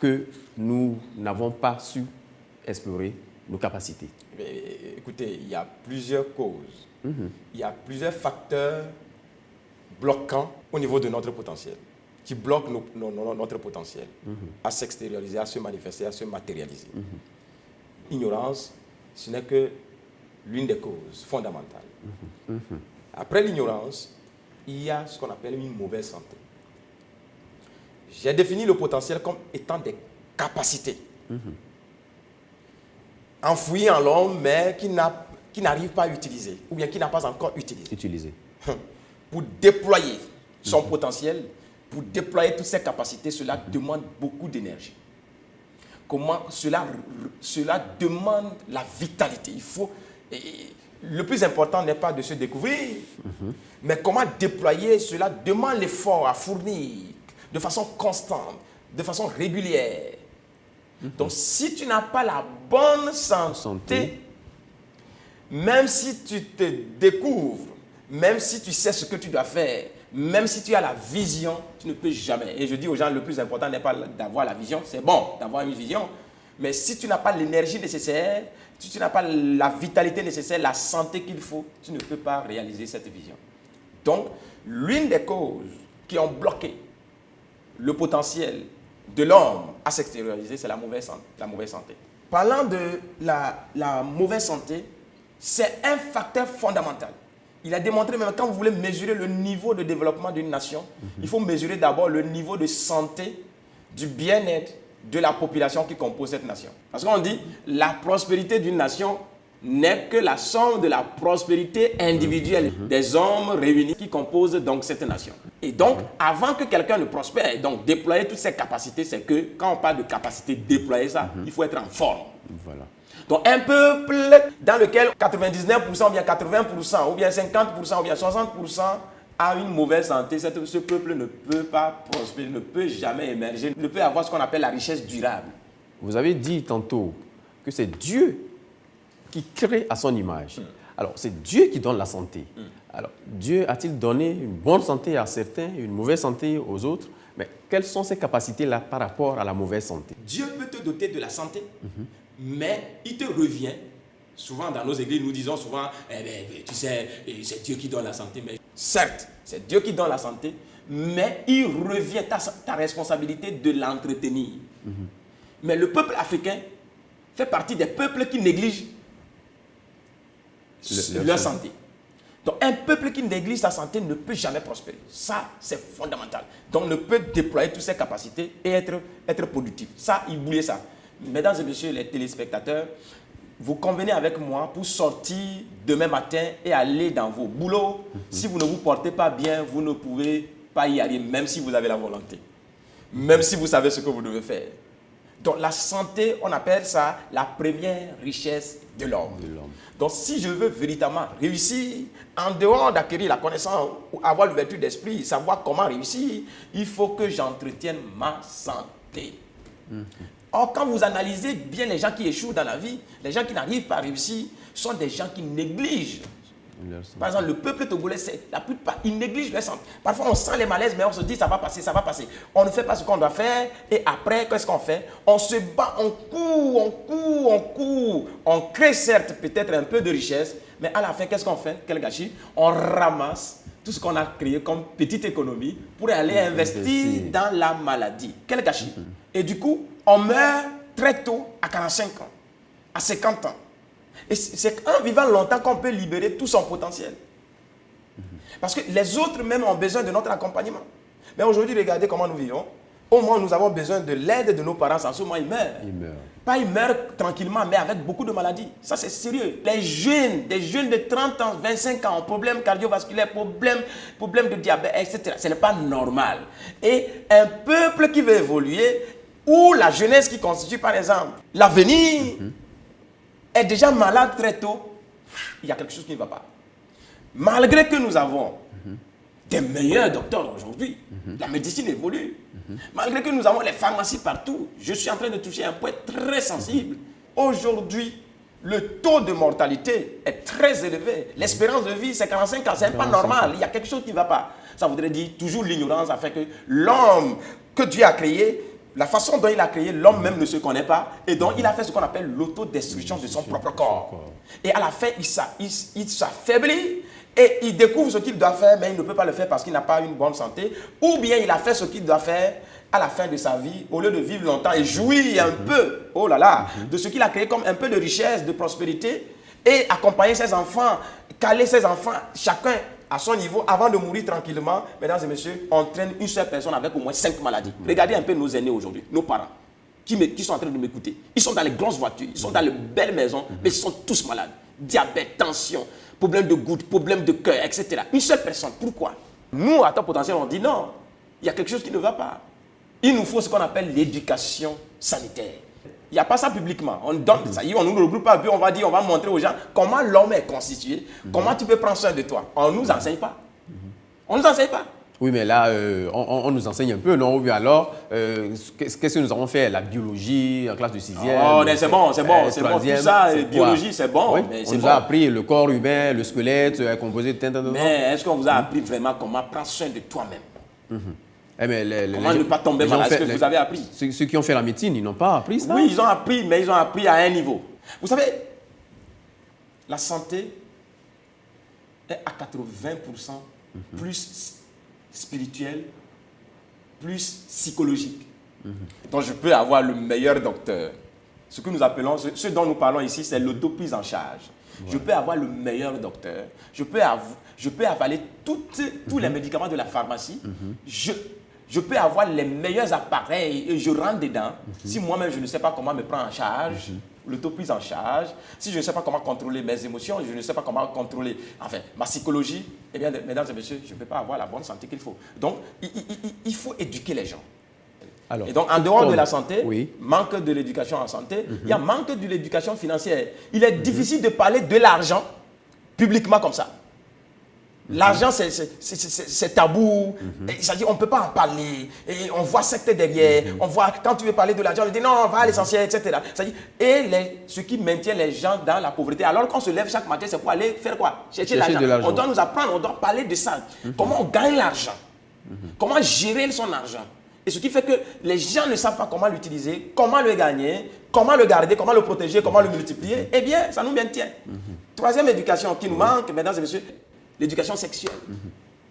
que nous n'avons pas su explorer nos capacités. Mais, écoutez, il y a plusieurs causes. Il y a plusieurs facteurs bloquants au niveau de notre potentiel, qui bloquent notre potentiel à s'extérioriser, à se manifester, à se matérialiser. L'ignorance, ce n'est que l'une des causes fondamentales. Après l'ignorance, il y a ce qu'on appelle une mauvaise santé. J'ai défini le potentiel comme étant des capacités enfouies en l'homme, mais qui n'arrive pas à utiliser, ou bien qui n'a pas encore utilisé. Pour déployer son potentiel, pour déployer toutes ses capacités, cela demande beaucoup d'énergie. Cela demande la vitalité. Le plus important n'est pas de se découvrir, mais comment déployer, cela demande l'effort à fournir de façon constante, de façon régulière. Donc, si tu n'as pas la bonne santé, même si tu te découvres, même si tu sais ce que tu dois faire, même si tu as la vision, tu ne peux jamais. Et je dis aux gens, le plus important n'est pas d'avoir la vision, c'est bon d'avoir une vision, mais si tu n'as pas l'énergie nécessaire, si tu n'as pas la vitalité nécessaire, la santé qu'il faut, tu ne peux pas réaliser cette vision. Donc, l'une des causes qui ont bloqué le potentiel de l'homme à s'extérioriser, c'est la mauvaise santé. Parlant de la mauvaise santé, c'est un facteur fondamental. Il a démontré même quand vous voulez mesurer le niveau de développement d'une nation, il faut mesurer d'abord le niveau de santé, du bien-être de la population qui compose cette nation. Parce qu'on dit la prospérité d'une nation n'est que la somme de la prospérité individuelle des hommes réunis qui composent donc cette nation. Et donc, avant que quelqu'un ne prospère et donc déployer toutes ses capacités, c'est que quand on parle de capacité déployer ça, il faut être en forme. Voilà. Donc, un peuple dans lequel 99% ou bien 80% ou bien 50% ou bien 60% a une mauvaise santé, ce peuple ne peut pas prospérer, ne peut jamais émerger, ne peut avoir ce qu'on appelle la richesse durable. Vous avez dit tantôt que c'est Dieu qui crée à son image. Alors, c'est Dieu qui donne la santé. Alors, Dieu a-t-il donné une bonne santé à certains, une mauvaise santé aux autres? Mais quelles sont ces capacités-là par rapport à la mauvaise santé? Dieu peut te doter de la santé, mais il te revient. Souvent, dans nos églises, nous disons souvent, tu sais, c'est Dieu qui donne la santé. Mais certes, c'est Dieu qui donne la santé, mais il revient ta responsabilité de l'entretenir. Mais le peuple africain fait partie des peuples qui négligent leur santé. Donc, un peuple qui néglige sa santé ne peut jamais prospérer. Ça, c'est fondamental. Donc, ne peut déployer toutes ses capacités et être productif. Ça, oubliez ça. Mesdames et messieurs les téléspectateurs, vous convenez avec moi pour sortir demain matin et aller dans vos boulots. Si vous ne vous portez pas bien, vous ne pouvez pas y arriver, même si vous avez la volonté. Même si vous savez ce que vous devez faire. Donc la santé, on appelle ça la première richesse de l'homme. Donc si je veux véritablement réussir, en dehors d'acquérir la connaissance, ou avoir l'ouverture d'esprit, savoir comment réussir, il faut que j'entretienne ma santé. Or, quand vous analysez bien les gens qui échouent dans la vie, les gens qui n'arrivent pas à réussir, sont des gens qui négligent. Par exemple, le peuple togolais, la plupart, ils négligent leur santé. Parfois, on sent les malaises, mais on se dit, ça va passer, ça va passer. On ne fait pas ce qu'on doit faire, et après, qu'est-ce qu'on fait? On se bat, on court. On crée certes peut-être un peu de richesse, mais à la fin, qu'est-ce qu'on fait? Quel gâchis? On ramasse tout ce qu'on a créé comme petite économie pour aller investir dans la maladie. Quel gâchis? Et du coup, on meurt très tôt, à 45 ans, à 50 ans. Et c'est en vivant longtemps qu'on peut libérer tout son potentiel. Parce que les autres même ont besoin de notre accompagnement. Mais aujourd'hui, regardez comment nous vivons. Au moins, nous avons besoin de l'aide de nos parents. En ce moment, ils meurent. Pas ils meurent tranquillement, mais avec beaucoup de maladies. Ça, c'est sérieux. Les jeunes, des jeunes de 30 ans, 25 ans, ont problèmes cardiovasculaires, problèmes de diabète, etc. Ce n'est pas normal. Et un peuple qui veut évoluer, ou la jeunesse qui constitue, par exemple, l'avenir, est déjà malade très tôt, il y a quelque chose qui ne va pas. Malgré que nous avons des meilleurs docteurs aujourd'hui, la médecine évolue, malgré que nous avons les pharmacies partout, je suis en train de toucher un point très sensible. Aujourd'hui, le taux de mortalité est très élevé. L'espérance de vie, c'est 45 ans, c'est pas normal, il y a quelque chose qui ne va pas. Ça voudrait dire toujours l'ignorance a fait que l'homme que Dieu a créé, la façon dont il a créé, l'homme même ne se connaît pas et donc il a fait ce qu'on appelle l'autodestruction de son propre corps. Et à la fin, il s'affaiblit et il découvre ce qu'il doit faire, mais il ne peut pas le faire parce qu'il n'a pas une bonne santé. Ou bien il a fait ce qu'il doit faire à la fin de sa vie, au lieu de vivre longtemps et jouir un peu, oh là là, de ce qu'il a créé comme un peu de richesse, de prospérité, et accompagner ses enfants, caler ses enfants, chacun à son niveau, avant de mourir tranquillement. Mesdames et messieurs, on traîne une seule personne avec au moins 5 maladies. Regardez un peu nos aînés aujourd'hui, nos parents, qui sont en train de m'écouter. Ils sont dans les grosses voitures, ils sont dans les belles maisons, mais ils sont tous malades. Diabète, tension, problème de goutte, problème de cœur, etc. Une seule personne. Pourquoi? Nous, à Top Potentiel, on dit non. Il y a quelque chose qui ne va pas. Il nous faut ce qu'on appelle l'éducation sanitaire. Il n'y a pas ça publiquement. On donne, ça y est, on nous regroupe pas, puis on va dire, on va montrer aux gens comment l'homme est constitué, comment tu peux prendre soin de toi. On ne nous enseigne pas. On ne nous enseigne pas. Oui, mais là, on nous enseigne un peu, non? Ou bien alors, qu'est-ce que nous avons fait? La biologie en classe de 6e? Oh, c'est bon. Tout ça, biologie, c'est bon. Oui, mais on nous a appris le corps humain, le squelette, composé de... Mais est-ce qu'on vous a appris vraiment comment prendre soin de toi-même? Mais comment ne pas tomber malade? Est-ce que vous avez appris? Ceux qui ont fait la médecine, ils n'ont pas appris ça? Oui, ils ont appris, mais ils ont appris à un niveau. Vous savez, la santé est à 80% plus spirituelle, plus psychologique. Donc je peux avoir le meilleur docteur. Ce que nous appelons, ce dont nous parlons ici, c'est l'autoprise en charge. Je peux avoir le meilleur docteur. Je peux avaler tous les médicaments de la pharmacie. Je peux avoir les meilleurs appareils et je rentre dedans. Si moi-même, je ne sais pas comment me prendre en charge, l'autoprise en charge, si je ne sais pas comment contrôler mes émotions, je ne sais pas comment contrôler ma psychologie, eh bien, mesdames et messieurs, je ne peux pas avoir la bonne santé qu'il faut. Donc, il faut éduquer les gens. Alors, et donc, en dehors de la santé, manque de l'éducation en santé, il y a manque de l'éducation financière. Il est difficile de parler de l'argent publiquement comme ça. L'argent, c'est tabou. C'est-à-dire, on ne peut pas en parler. Et on voit secte derrière. On voit, quand tu veux parler de l'argent, on dit non, on va à l'essentiel, etc. Et ce qui maintient les gens dans la pauvreté. Alors qu'on se lève chaque matin, c'est pour aller faire quoi? Chercher l'argent. On doit nous apprendre, on doit parler de ça. Comment on gagne l'argent? Comment gérer son argent? Et ce qui fait que les gens ne savent pas comment l'utiliser, comment le gagner, comment le garder, comment le protéger, comment le multiplier. Eh bien, ça nous maintient. Troisième éducation qui nous manque, mesdames et messieurs, l'éducation sexuelle.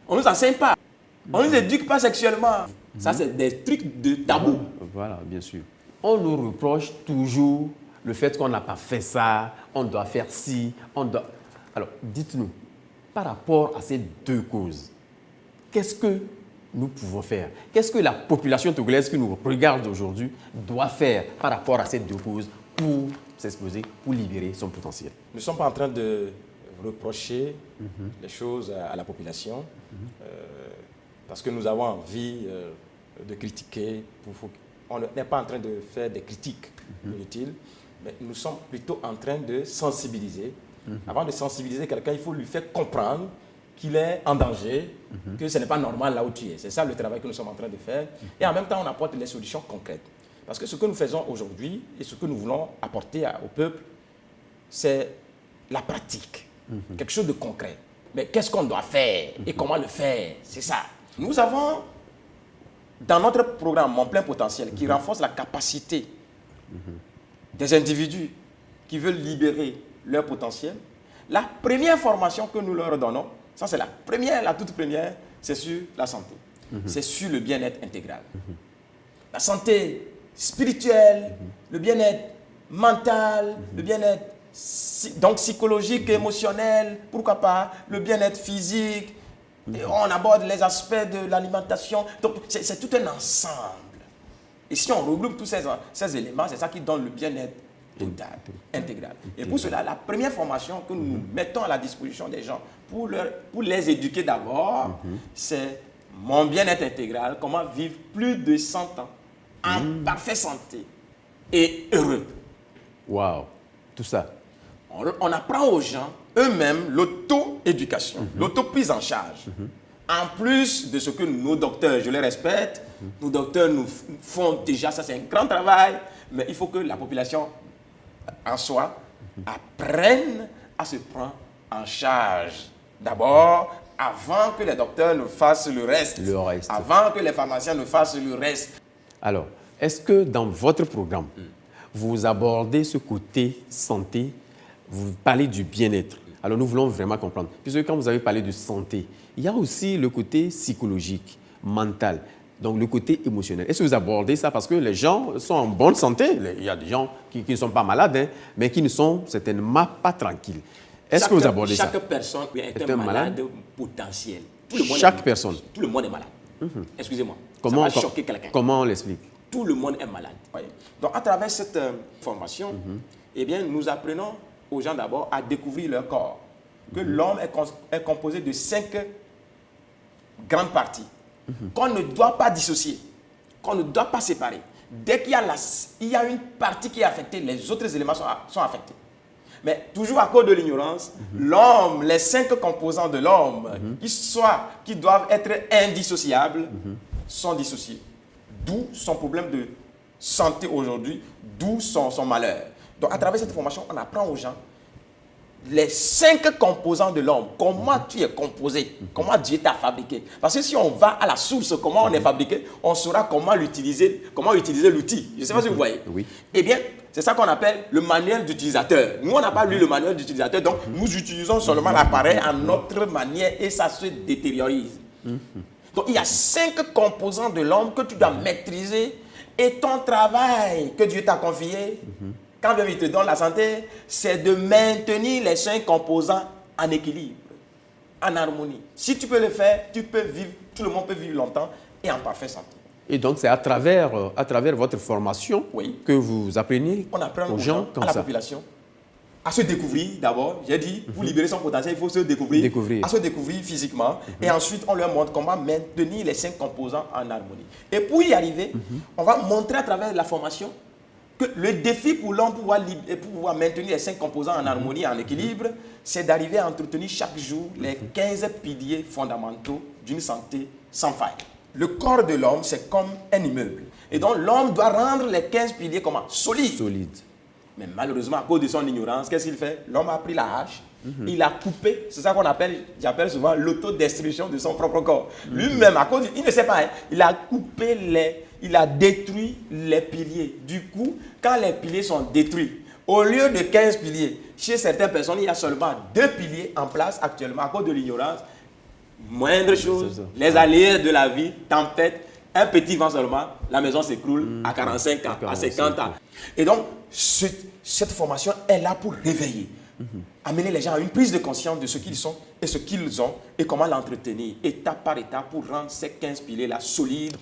On ne nous enseigne pas. On ne nous éduque pas sexuellement. Ça, c'est des trucs de tabou. Voilà, bien sûr. On nous reproche toujours le fait qu'on n'a pas fait ça, on doit faire ci, on doit... Alors, dites-nous, par rapport à ces deux causes, qu'est-ce que nous pouvons faire? Qu'est-ce que la population togolaise qui nous regarde aujourd'hui doit faire par rapport à ces deux causes pour s'exposer, pour libérer son potentiel? Nous ne sommes pas en train de reprocher les choses à la population parce que nous avons envie de critiquer. On n'est pas en train de faire des critiques inutiles, mais nous sommes plutôt en train de sensibiliser. Avant de sensibiliser quelqu'un, il faut lui faire comprendre qu'il est en danger, que ce n'est pas normal là où tu es. C'est ça le travail que nous sommes en train de faire. Et en même temps, on apporte les solutions concrètes. Parce que ce que nous faisons aujourd'hui et ce que nous voulons apporter au peuple, c'est la pratique. Quelque chose de concret. Mais qu'est-ce qu'on doit faire et comment le faire? C'est ça. Nous avons, dans notre programme Mon plein potentiel, qui renforce la capacité des individus qui veulent libérer leur potentiel, la première formation que nous leur donnons, ça c'est la toute première, c'est sur la santé. C'est sur le bien-être intégral. La santé spirituelle, le bien-être mental, le bien-être donc psychologique, émotionnel, pourquoi pas, le bien-être physique. Et on aborde les aspects de l'alimentation. Donc c'est tout un ensemble. Et si on regroupe tous ces éléments, c'est ça qui donne le bien-être total, intégral. Et pour cela, la première formation que nous mettons à la disposition des gens pour les éduquer d'abord, c'est Mon bien-être intégral, comment vivre plus de 100 ans en parfaite santé et heureux. Waouh, tout ça. On apprend aux gens eux-mêmes l'auto-éducation, l'auto-prise en charge. En plus de ce que nos docteurs, je les respecte, nos docteurs nous font déjà, ça c'est un grand travail, mais il faut que la population en soi apprenne à se prendre en charge. D'abord, avant que les docteurs ne fassent le reste. Avant que les pharmaciens ne fassent le reste. Alors, est-ce que dans votre programme, vous abordez ce côté santé, vous parlez du bien-être? Alors, nous voulons vraiment comprendre. Puisque quand vous avez parlé de santé, il y a aussi le côté psychologique, mental, donc le côté émotionnel. Est-ce que vous abordez ça? Parce que les gens sont en bonne santé. Il y a des gens qui ne sont pas malades, mais qui ne sont certainement pas tranquilles. Est-ce que vous abordez ça? Chaque personne est un malade potentiel. Chaque personne? Tout le monde est malade. Excusez-moi. Comment, ça va choquer quelqu'un. Comment on l'explique? Tout le monde est malade. Donc, à travers cette formation, eh bien, nous apprenons aux gens d'abord à découvrir leur corps. Que l'homme est composé de 5 grandes parties qu'on ne doit pas dissocier, qu'on ne doit pas séparer. Dès qu'il y a une partie qui est affectée, les autres éléments sont affectés. Mais toujours à cause de l'ignorance, l'homme, les 5 composants de l'homme qui doivent être indissociables, sont dissociés. D'où son problème de santé aujourd'hui, d'où son malheur. Donc à travers cette formation, on apprend aux gens les 5 composants de l'homme, comment tu es composé, comment Dieu t'a fabriqué. Parce que si on va à la source, comment on est fabriqué, on saura comment utiliser l'outil. Je ne sais pas si vous voyez. Oui. Eh bien, c'est ça qu'on appelle le manuel d'utilisateur. Nous, on n'a pas lu le manuel d'utilisateur, donc nous utilisons seulement l'appareil à notre manière et ça se détériorise. Donc, il y a 5 composants de l'homme que tu dois maîtriser et ton travail que Dieu t'a confié, quand il te donne la santé, c'est de maintenir les 5 composants en équilibre, en harmonie. Si tu peux le faire, tu peux vivre, tout le monde peut vivre longtemps et en parfaite santé. Et donc, c'est à travers votre formation que vous apprenez on apprend aux gens comme ça. À la population, à se découvrir d'abord. J'ai dit, pour libérer son potentiel, il faut se découvrir. À se découvrir physiquement. Et ensuite, on leur montre comment maintenir les 5 composants en harmonie. Et pour y arriver, on va montrer à travers la formation que le défi pour l'homme pour pouvoir maintenir les 5 composants en harmonie, en équilibre, c'est d'arriver à entretenir chaque jour les 15 piliers fondamentaux d'une santé sans faille. Le corps de l'homme, c'est comme un immeuble. Et donc, l'homme doit rendre les 15 piliers comment? Solides. Mais malheureusement, à cause de son ignorance, qu'est-ce qu'il fait? L'homme a pris la hache, il a coupé, c'est ça qu'on j'appelle souvent l'autodestruction de son propre corps. Lui-même, à cause, il ne sait pas, il a coupé il a détruit les piliers. Du coup, quand les piliers sont détruits, au lieu de 15 piliers, chez certaines personnes, il y a seulement 2 piliers en place actuellement à cause de l'ignorance. Moindre chose, les aléas de la vie, tempête, un petit vent seulement, la maison s'écroule à 45 ans, à 50 ans. Et donc, cette formation est là pour réveiller, Amener les gens à une prise de conscience de ce qu'ils sont et ce qu'ils ont et comment l'entretenir étape par étape pour rendre ces 15 piliers-là solides.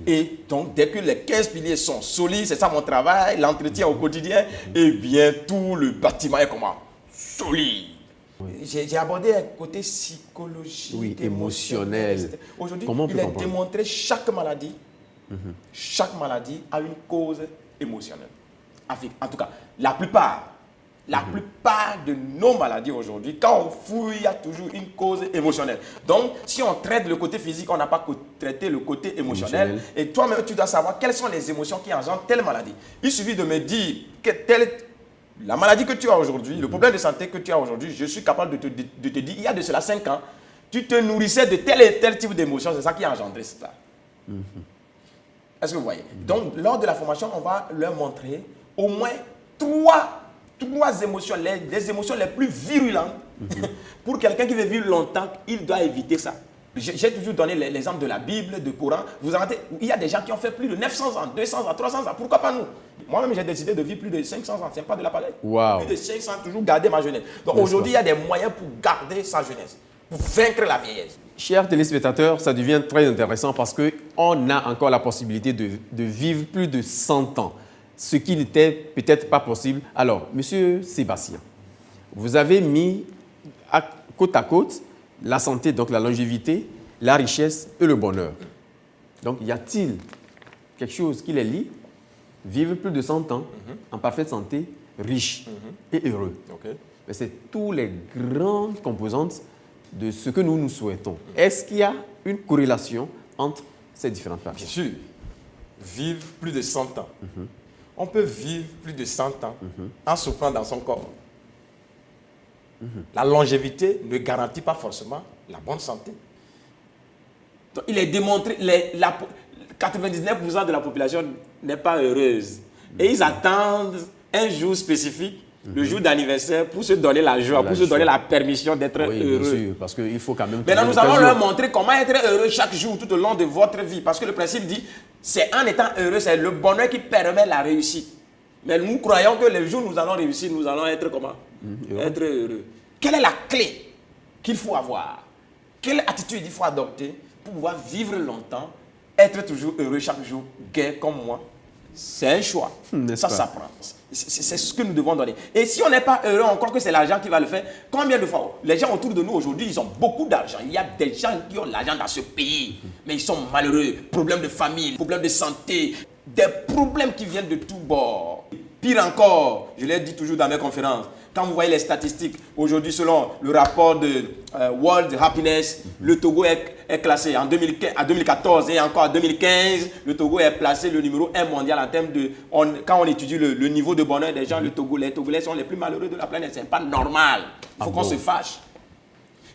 Et donc, dès que les 15 piliers sont solides, c'est ça mon travail, l'entretien au quotidien, et bien tout le bâtiment est comment? Solide. J'ai abordé un côté psychologique, émotionnel. etc. Aujourd'hui, Comment on il peut est comprendre? démontré chaque maladie a une cause émotionnelle. En tout cas, la plupart de nos maladies aujourd'hui, quand on fouille, il y a toujours une cause émotionnelle. Donc, si on traite le côté physique, on n'a pas traité le côté émotionnel. Et toi-même, tu dois savoir quelles sont les émotions qui engendrent telle maladie. Il suffit de me dire que la maladie que tu as aujourd'hui, le problème de santé que tu as aujourd'hui, je suis capable de te dire, il y a de cela 5 ans, tu te nourrissais de tel et tel type d'émotion, c'est ça qui a engendré ça. Est-ce que vous voyez? Donc, lors de la formation, on va leur montrer au moins trois émotions, les émotions les plus virulentes. Pour quelqu'un qui veut vivre longtemps, il doit éviter ça. J'ai toujours donné l'exemple de la Bible, du Coran. Vous en avez, il y a des gens qui ont fait plus de 900 ans, 200 ans, 300 ans. Pourquoi pas nous? Moi-même, j'ai décidé de vivre plus de 500 ans. Ce n'est pas de la palette. Wow. Plus de 500 ans, toujours garder ma jeunesse. Donc aujourd'hui, il y a des moyens pour garder sa jeunesse, pour vaincre la vieillesse. Chers téléspectateurs, ça devient très intéressant parce qu'on a encore la possibilité de vivre plus de 100 ans, ce qui n'était peut-être pas possible. Alors, Monsieur Sébastien, vous avez mis côte à côte la santé, donc la longévité, la richesse et le bonheur. Donc, y a-t-il quelque chose qui les lie? Vivre plus de 100 ans en parfaite santé, riche et heureux. Mais c'est tous les grandes composantes de ce que nous souhaitons. Est-ce qu'il y a une corrélation entre ces différentes parties? Bien sûr. Vivre plus de 100 ans. On peut vivre plus de 100 ans en souffrant dans son corps. La longévité ne garantit pas forcément la bonne santé. Donc, il est démontré, 99% de la population n'est pas heureuse. Et ils attendent un jour spécifique, le jour d'anniversaire, pour se donner la joie, pour se donner la permission d'être heureux. Bien sûr, parce qu'il faut quand même... Maintenant, nous allons leur montrer comment être heureux chaque jour, tout au long de votre vie. Parce que le principe dit, c'est en étant heureux, c'est le bonheur qui permet la réussite. Mais nous croyons que les jours où nous allons réussir, nous allons être comment? Être heureux. Quelle est la clé qu'il faut avoir? Quelle attitude il faut adopter pour pouvoir vivre longtemps, être toujours heureux chaque jour, gai comme moi? C'est un choix. Ça s'apprend. C'est ce que nous devons donner. Et si on n'est pas heureux, on croit que c'est l'argent qui va le faire. Combien de fois les gens autour de nous aujourd'hui, ils ont beaucoup d'argent. Il y a des gens qui ont l'argent dans ce pays, mais ils sont malheureux. Problèmes de famille, problèmes de santé, des problèmes qui viennent de tous bords. Pire encore, je l'ai dit toujours dans mes conférences, quand vous voyez les statistiques, aujourd'hui selon le rapport de World Happiness, le Togo est classé en 2014 et encore en 2015, le Togo est placé le numéro 1 mondial en termes de... quand on étudie le niveau de bonheur des gens, les Togolais sont les plus malheureux de la planète. Ce n'est pas normal. Il faut qu'on se fâche.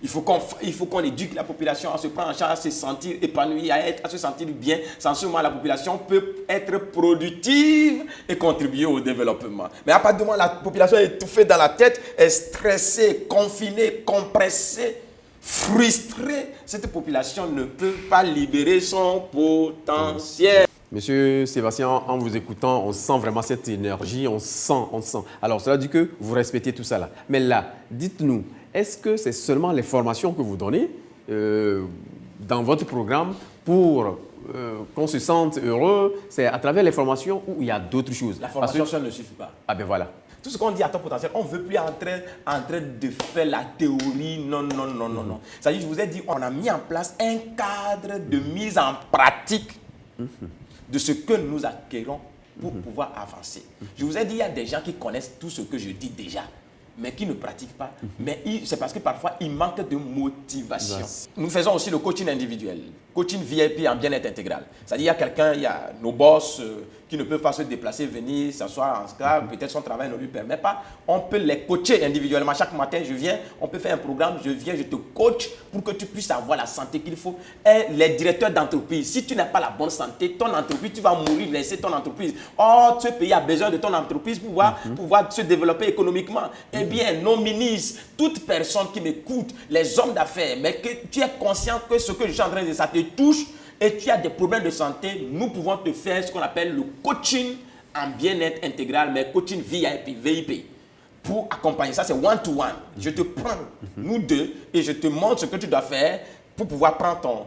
Il faut qu'on éduque la population à se prendre en charge, à se sentir épanoui, à se sentir bien. Sans ce moment, la population peut être productive et contribuer au développement. Mais à partir du moment où la population est étouffée dans la tête, est stressée, confinée, compressée, frustrée, cette population ne peut pas libérer son potentiel. Monsieur Sébastien, en vous écoutant, on sent vraiment cette énergie, on sent. Alors, cela dit que vous respectez tout ça là. Mais là, dites-nous, est-ce que c'est seulement les formations que vous donnez dans votre programme pour qu'on se sente heureux? C'est à travers les formations ou il y a d'autres choses? La formation, ça ne suffit pas. Ah ben voilà. Tout ce qu'on dit à ton potentiel, on ne veut plus en train de faire la théorie. Non. C'est-à-dire, je vous ai dit, on a mis en place un cadre de mise en pratique de ce que nous acquérons pour pouvoir avancer. Je vous ai dit, il y a des gens qui connaissent tout ce que je dis déjà, mais qui ne pratiquent pas. Mais c'est parce que parfois, il manque de motivation. Nous faisons aussi le coaching individuel, coaching VIP en bien-être intégral. C'est-à-dire, il y a nos boss qui ne peuvent pas se déplacer, venir s'asseoir en scrap, peut-être son travail ne lui permet pas. On peut les coacher individuellement. Chaque matin, je viens, on peut faire un programme, je viens, je te coach pour que tu puisses avoir la santé qu'il faut. Et les directeurs d'entreprise, si tu n'as pas la bonne santé, ton entreprise, tu vas mourir, laisser ton entreprise. Or, ce pays a besoin de ton entreprise pour pouvoir se développer économiquement. Eh bien, nos ministres, toute personne qui m'écoute, les hommes d'affaires, mais que tu es conscient que ce que je suis en train de dire, ça te touche, et tu as des problèmes de santé, nous pouvons te faire ce qu'on appelle le coaching en bien-être intégral, mais coaching VIP. pour accompagner. Ça, c'est one-to-one. Je te prends, nous deux, et je te montre ce que tu dois faire pour pouvoir prendre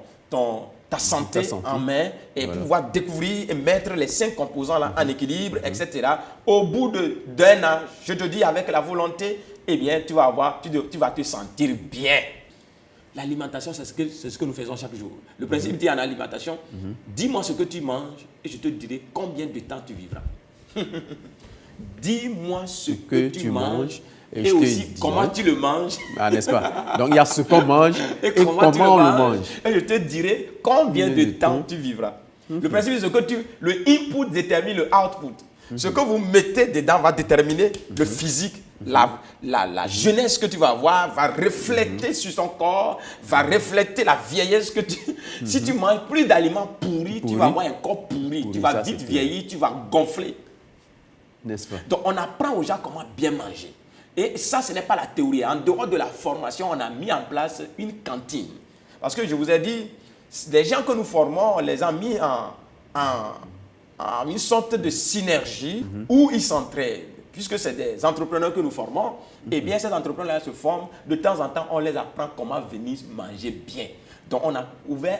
ta santé en main et pouvoir découvrir et mettre les 5 composants là en équilibre, etc. Au bout d'un an, je te dis avec la volonté, eh bien, tu vas te sentir bien. L'alimentation, c'est ce que nous faisons chaque jour. Le principe dit en alimentation, dis-moi ce que tu manges et je te dirai combien de temps tu vivras. Dis-moi ce que tu manges et aussi comment tu le manges. Ah, n'est-ce pas? Donc, il y a ce qu'on mange et comment on le mange. Et je te dirai combien de temps tu vivras. Le principe, c'est que le input détermine le output. Ce que vous mettez dedans va déterminer le physique. La jeunesse que tu vas avoir va refléter sur son corps, va refléter la vieillesse que tu... Si tu manges plus d'aliments pourris, tu vas avoir un corps pourri. Tu vas vite vieillir, tu vas gonfler. N'est-ce pas? Donc, on apprend aux gens comment bien manger. Et ça, ce n'est pas la théorie. En dehors de la formation, on a mis en place une cantine. Parce que je vous ai dit, les gens que nous formons, on les a mis en une sorte de synergie où ils s'entraident. Puisque c'est des entrepreneurs que nous formons, eh bien, ces entrepreneurs-là se forment. De temps en temps, on les apprend comment venir manger bien. Donc, on a ouvert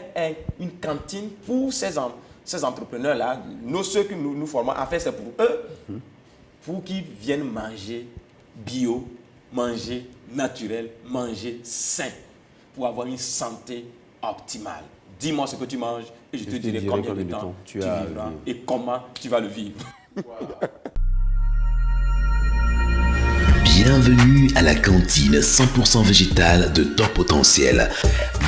une cantine pour ces entrepreneurs-là. Ceux que nous formons, en fait, c'est pour eux, pour qu'ils viennent manger bio, manger naturel, manger sain, pour avoir une santé optimale. Dis-moi ce que tu manges et je te dirai combien de temps tu vivras et comment tu vas le vivre. Bienvenue à la cantine 100% végétale de Top Potentiel.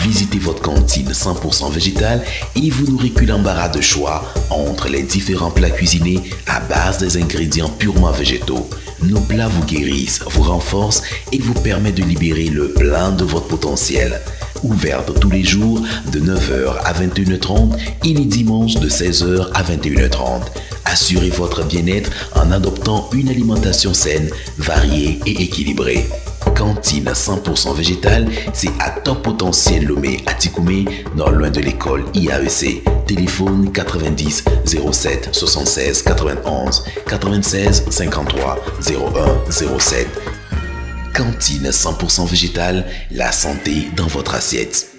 Visitez votre cantine 100% végétale et vous n'aurez que l'embarras de choix entre les différents plats cuisinés à base des ingrédients purement végétaux. Nos plats vous guérissent, vous renforcent et vous permettent de libérer le plein de votre potentiel. Ouverte tous les jours de 9h à 21h30 et les dimanches de 16h à 21h30. Assurez votre bien-être en adoptant une alimentation saine, variée et équilibrée. Cantine 100% végétale, c'est à Top Potentiel Lomé à Tikoumé, non loin de l'école IAEC. Téléphone 90 07 76 91 96 53 01 07. Cantine 100% végétale, la santé dans votre assiette.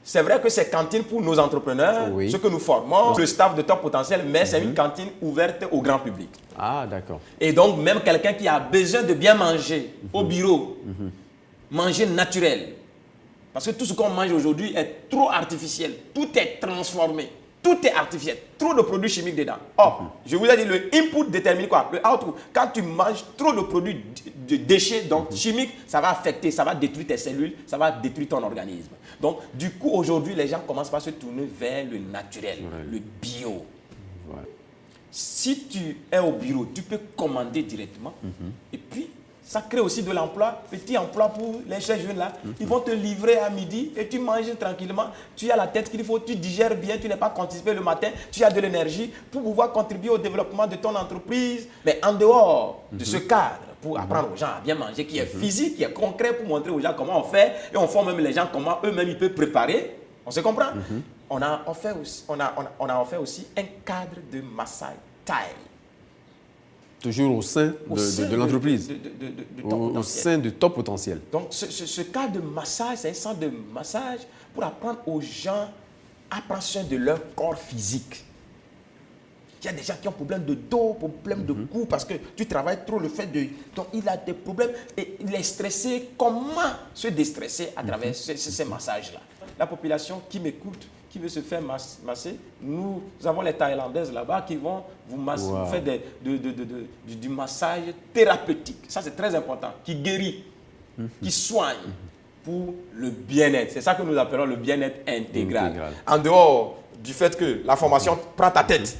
C'est vrai que c'est cantine pour nos entrepreneurs, ceux que nous formons, le staff de Top Potentiel, mais c'est une cantine ouverte au grand public. Ah, d'accord. Et donc, même quelqu'un qui a besoin de bien manger au bureau, manger naturel. Parce que tout ce qu'on mange aujourd'hui est trop artificiel. Tout est transformé. Tout est artificiel. Trop de produits chimiques dedans. Or, je vous ai dit, le input détermine quoi? Le output. Quand tu manges trop de produits de déchets, donc chimiques, ça va affecter, ça va détruire tes cellules, ça va détruire ton organisme. Donc, du coup, aujourd'hui, les gens commencent par se tourner vers le naturel, le bio. Si tu es au bureau, tu peux commander directement. Et puis, ça crée aussi de l'emploi, petit emploi pour les jeunes là. Ils vont te livrer à midi et tu manges tranquillement. Tu as la tête qu'il faut, tu digères bien, tu n'es pas constipé le matin, tu as de l'énergie pour pouvoir contribuer au développement de ton entreprise. Mais en dehors de ce cadre, pour apprendre aux gens à bien manger, qui est physique, qui est concret, pour montrer aux gens comment on fait, et on forme même les gens comment eux-mêmes ils peuvent préparer. On se comprend? On a en fait aussi un cadre de massage Thai. Toujours au sein de l'entreprise, au sein de Top Potentiel. Donc, ce cas de massage, c'est un centre de massage pour apprendre aux gens à prendre soin de leur corps physique. Il y a des gens qui ont problème de dos, problème de cou, parce que tu travailles trop le fait de... Donc, il a des problèmes et il est stressé. Comment se déstresser à travers ces massages-là? La population qui m'écoute, qui veut se faire masser, nous avons les Thaïlandaises là-bas qui vont vous faire du massage thérapeutique. Ça, c'est très important, qui guérit, qui soigne pour le bien-être. C'est ça que nous appelons le bien-être intégral. En dehors du fait que la formation prend ta tête,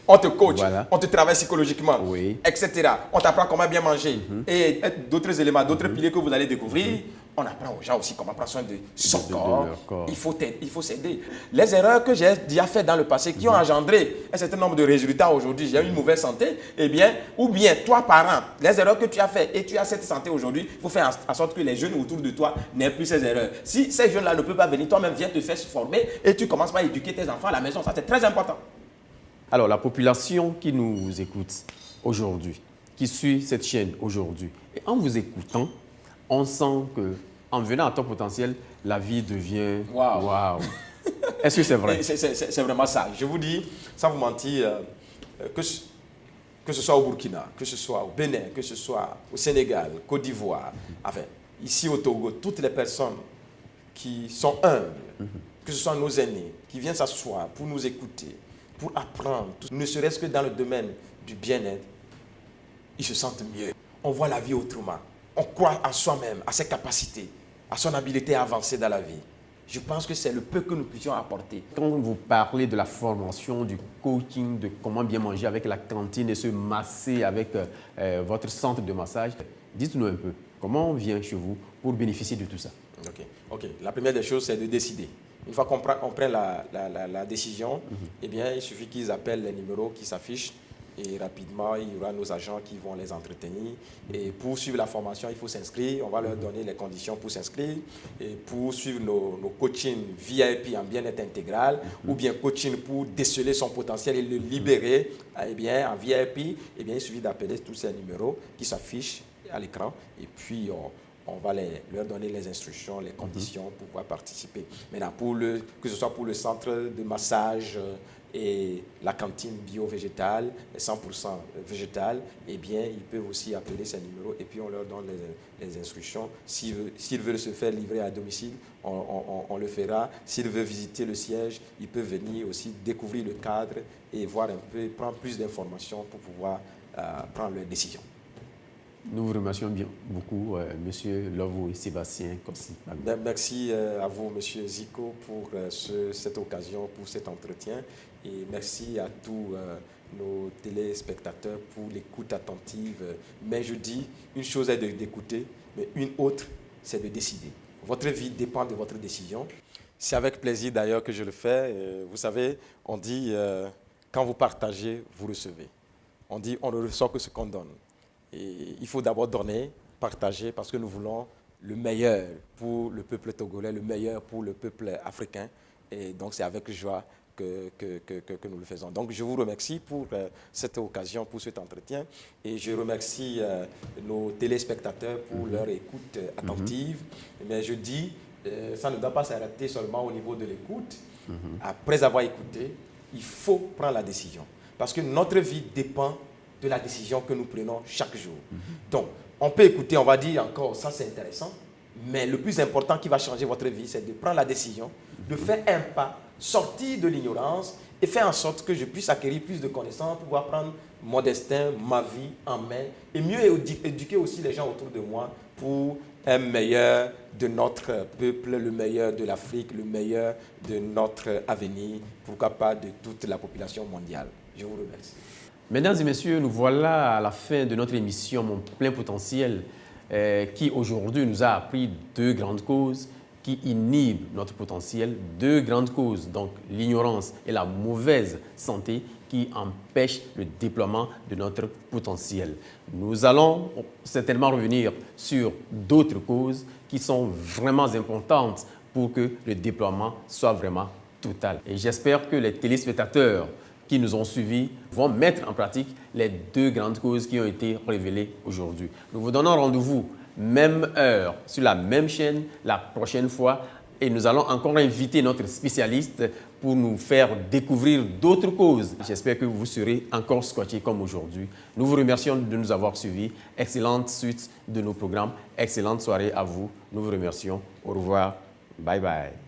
on te coach, on te travaille psychologiquement, etc. On t'apprend comment bien manger et d'autres éléments, d'autres piliers que vous allez découvrir. On apprend aux gens aussi comment prendre soin de son corps. Il faut s'aider. Les erreurs que j'ai déjà faites dans le passé qui ont engendré un certain nombre de résultats aujourd'hui, j'ai eu une mauvaise santé, eh bien, ou bien toi, parent, les erreurs que tu as faites et tu as cette santé aujourd'hui, il faut faire en sorte que les jeunes autour de toi n'aient plus ces erreurs. Si ces jeunes-là ne peuvent pas venir, toi-même viens te faire se former et tu commences par éduquer tes enfants à la maison. Ça, c'est très important. Alors, la population qui nous écoute aujourd'hui, qui suit cette chaîne aujourd'hui. Et en vous écoutant, on sent qu'en venant à Top Potentiel, la vie devient Waouh. waouh. Est-ce que c'est vrai? C'est vraiment ça. Je vous dis, sans vous mentir, que ce soit au Burkina, que ce soit au Bénin, que ce soit au Sénégal, Côte d'Ivoire, enfin, ici au Togo, toutes les personnes qui sont humbles, que ce soit nos aînés, qui viennent s'asseoir pour nous écouter, pour apprendre, ne serait-ce que dans le domaine du bien-être, ils se sentent mieux. On voit la vie autrement. On croit à soi-même, à ses capacités, à son habileté à avancer dans la vie. Je pense que c'est le peu que nous puissions apporter. Quand vous parlez de la formation, du coaching, de comment bien manger avec la cantine et se masser avec votre centre de massage, dites-nous un peu, comment on vient chez vous pour bénéficier de tout ça? Ok. La première des choses, c'est de décider. Une fois qu'on prend la décision, eh bien, il suffit qu'ils appellent les numéros qui s'affichent et rapidement, il y aura nos agents qui vont les entretenir. Et pour suivre la formation, il faut s'inscrire. On va leur donner les conditions pour s'inscrire. Et pour suivre nos coachings VIP en bien-être intégral ou bien coaching pour déceler son potentiel et le libérer eh bien, en VIP, eh bien, il suffit d'appeler tous ces numéros qui s'affichent à l'écran. Et puis, on va leur donner les instructions, les conditions pour pouvoir participer. Maintenant, que ce soit pour le centre de massage et la cantine bio-végétale, 100% végétale, eh bien, ils peuvent aussi appeler ces numéros et puis on leur donne les instructions. S'ils veulent se faire livrer à domicile, on le fera. S'ils veulent visiter le siège, ils peuvent venir aussi découvrir le cadre et voir un peu, prendre plus d'informations pour pouvoir prendre leurs décisions. Nous vous remercions beaucoup, Monsieur Lovo et Sébastien Kossi. Merci à vous, Monsieur Zico, pour cette occasion, pour cet entretien. Et merci à tous nos téléspectateurs pour l'écoute attentive. Mais je dis, une chose est d'écouter, mais une autre, c'est de décider. Votre vie dépend de votre décision. C'est avec plaisir d'ailleurs que je le fais. Vous savez, on dit, quand vous partagez, vous recevez. On dit, on ne reçoit que ce qu'on donne. Et il faut d'abord donner, partager, parce que nous voulons le meilleur pour le peuple togolais, le meilleur pour le peuple africain. Et donc, c'est avec joie que nous le faisons. Donc, je vous remercie pour cette occasion, pour cet entretien. Et je remercie nos téléspectateurs pour leur écoute attentive. Mais je dis, ça ne doit pas s'arrêter seulement au niveau de l'écoute. Après avoir écouté, il faut prendre la décision. Parce que notre vie dépend de la décision que nous prenons chaque jour. Donc, on peut écouter, on va dire encore, ça c'est intéressant, mais le plus important qui va changer votre vie, c'est de prendre la décision, de faire un pas, sortir de l'ignorance et faire en sorte que je puisse acquérir plus de connaissances pour pouvoir prendre mon destin, ma vie en main et mieux éduquer aussi les gens autour de moi pour un meilleur de notre peuple, le meilleur de l'Afrique, le meilleur de notre avenir, pourquoi pas de toute la population mondiale. Je vous remercie. Mesdames et messieurs, nous voilà à la fin de notre émission Mon plein potentiel qui aujourd'hui nous a appris deux grandes causes qui inhibent notre potentiel, deux grandes causes, donc l'ignorance et la mauvaise santé qui empêchent le déploiement de notre potentiel. Nous allons certainement revenir sur d'autres causes qui sont vraiment importantes pour que le déploiement soit vraiment total. Et j'espère que les téléspectateurs qui nous ont suivis vont mettre en pratique les deux grandes causes qui ont été révélées aujourd'hui. Nous vous donnons rendez-vous, même heure, sur la même chaîne, la prochaine fois. Et nous allons encore inviter notre spécialiste pour nous faire découvrir d'autres causes. J'espère que vous serez encore scotchés comme aujourd'hui. Nous vous remercions de nous avoir suivis. Excellente suite de nos programmes. Excellente soirée à vous. Nous vous remercions. Au revoir. Bye bye.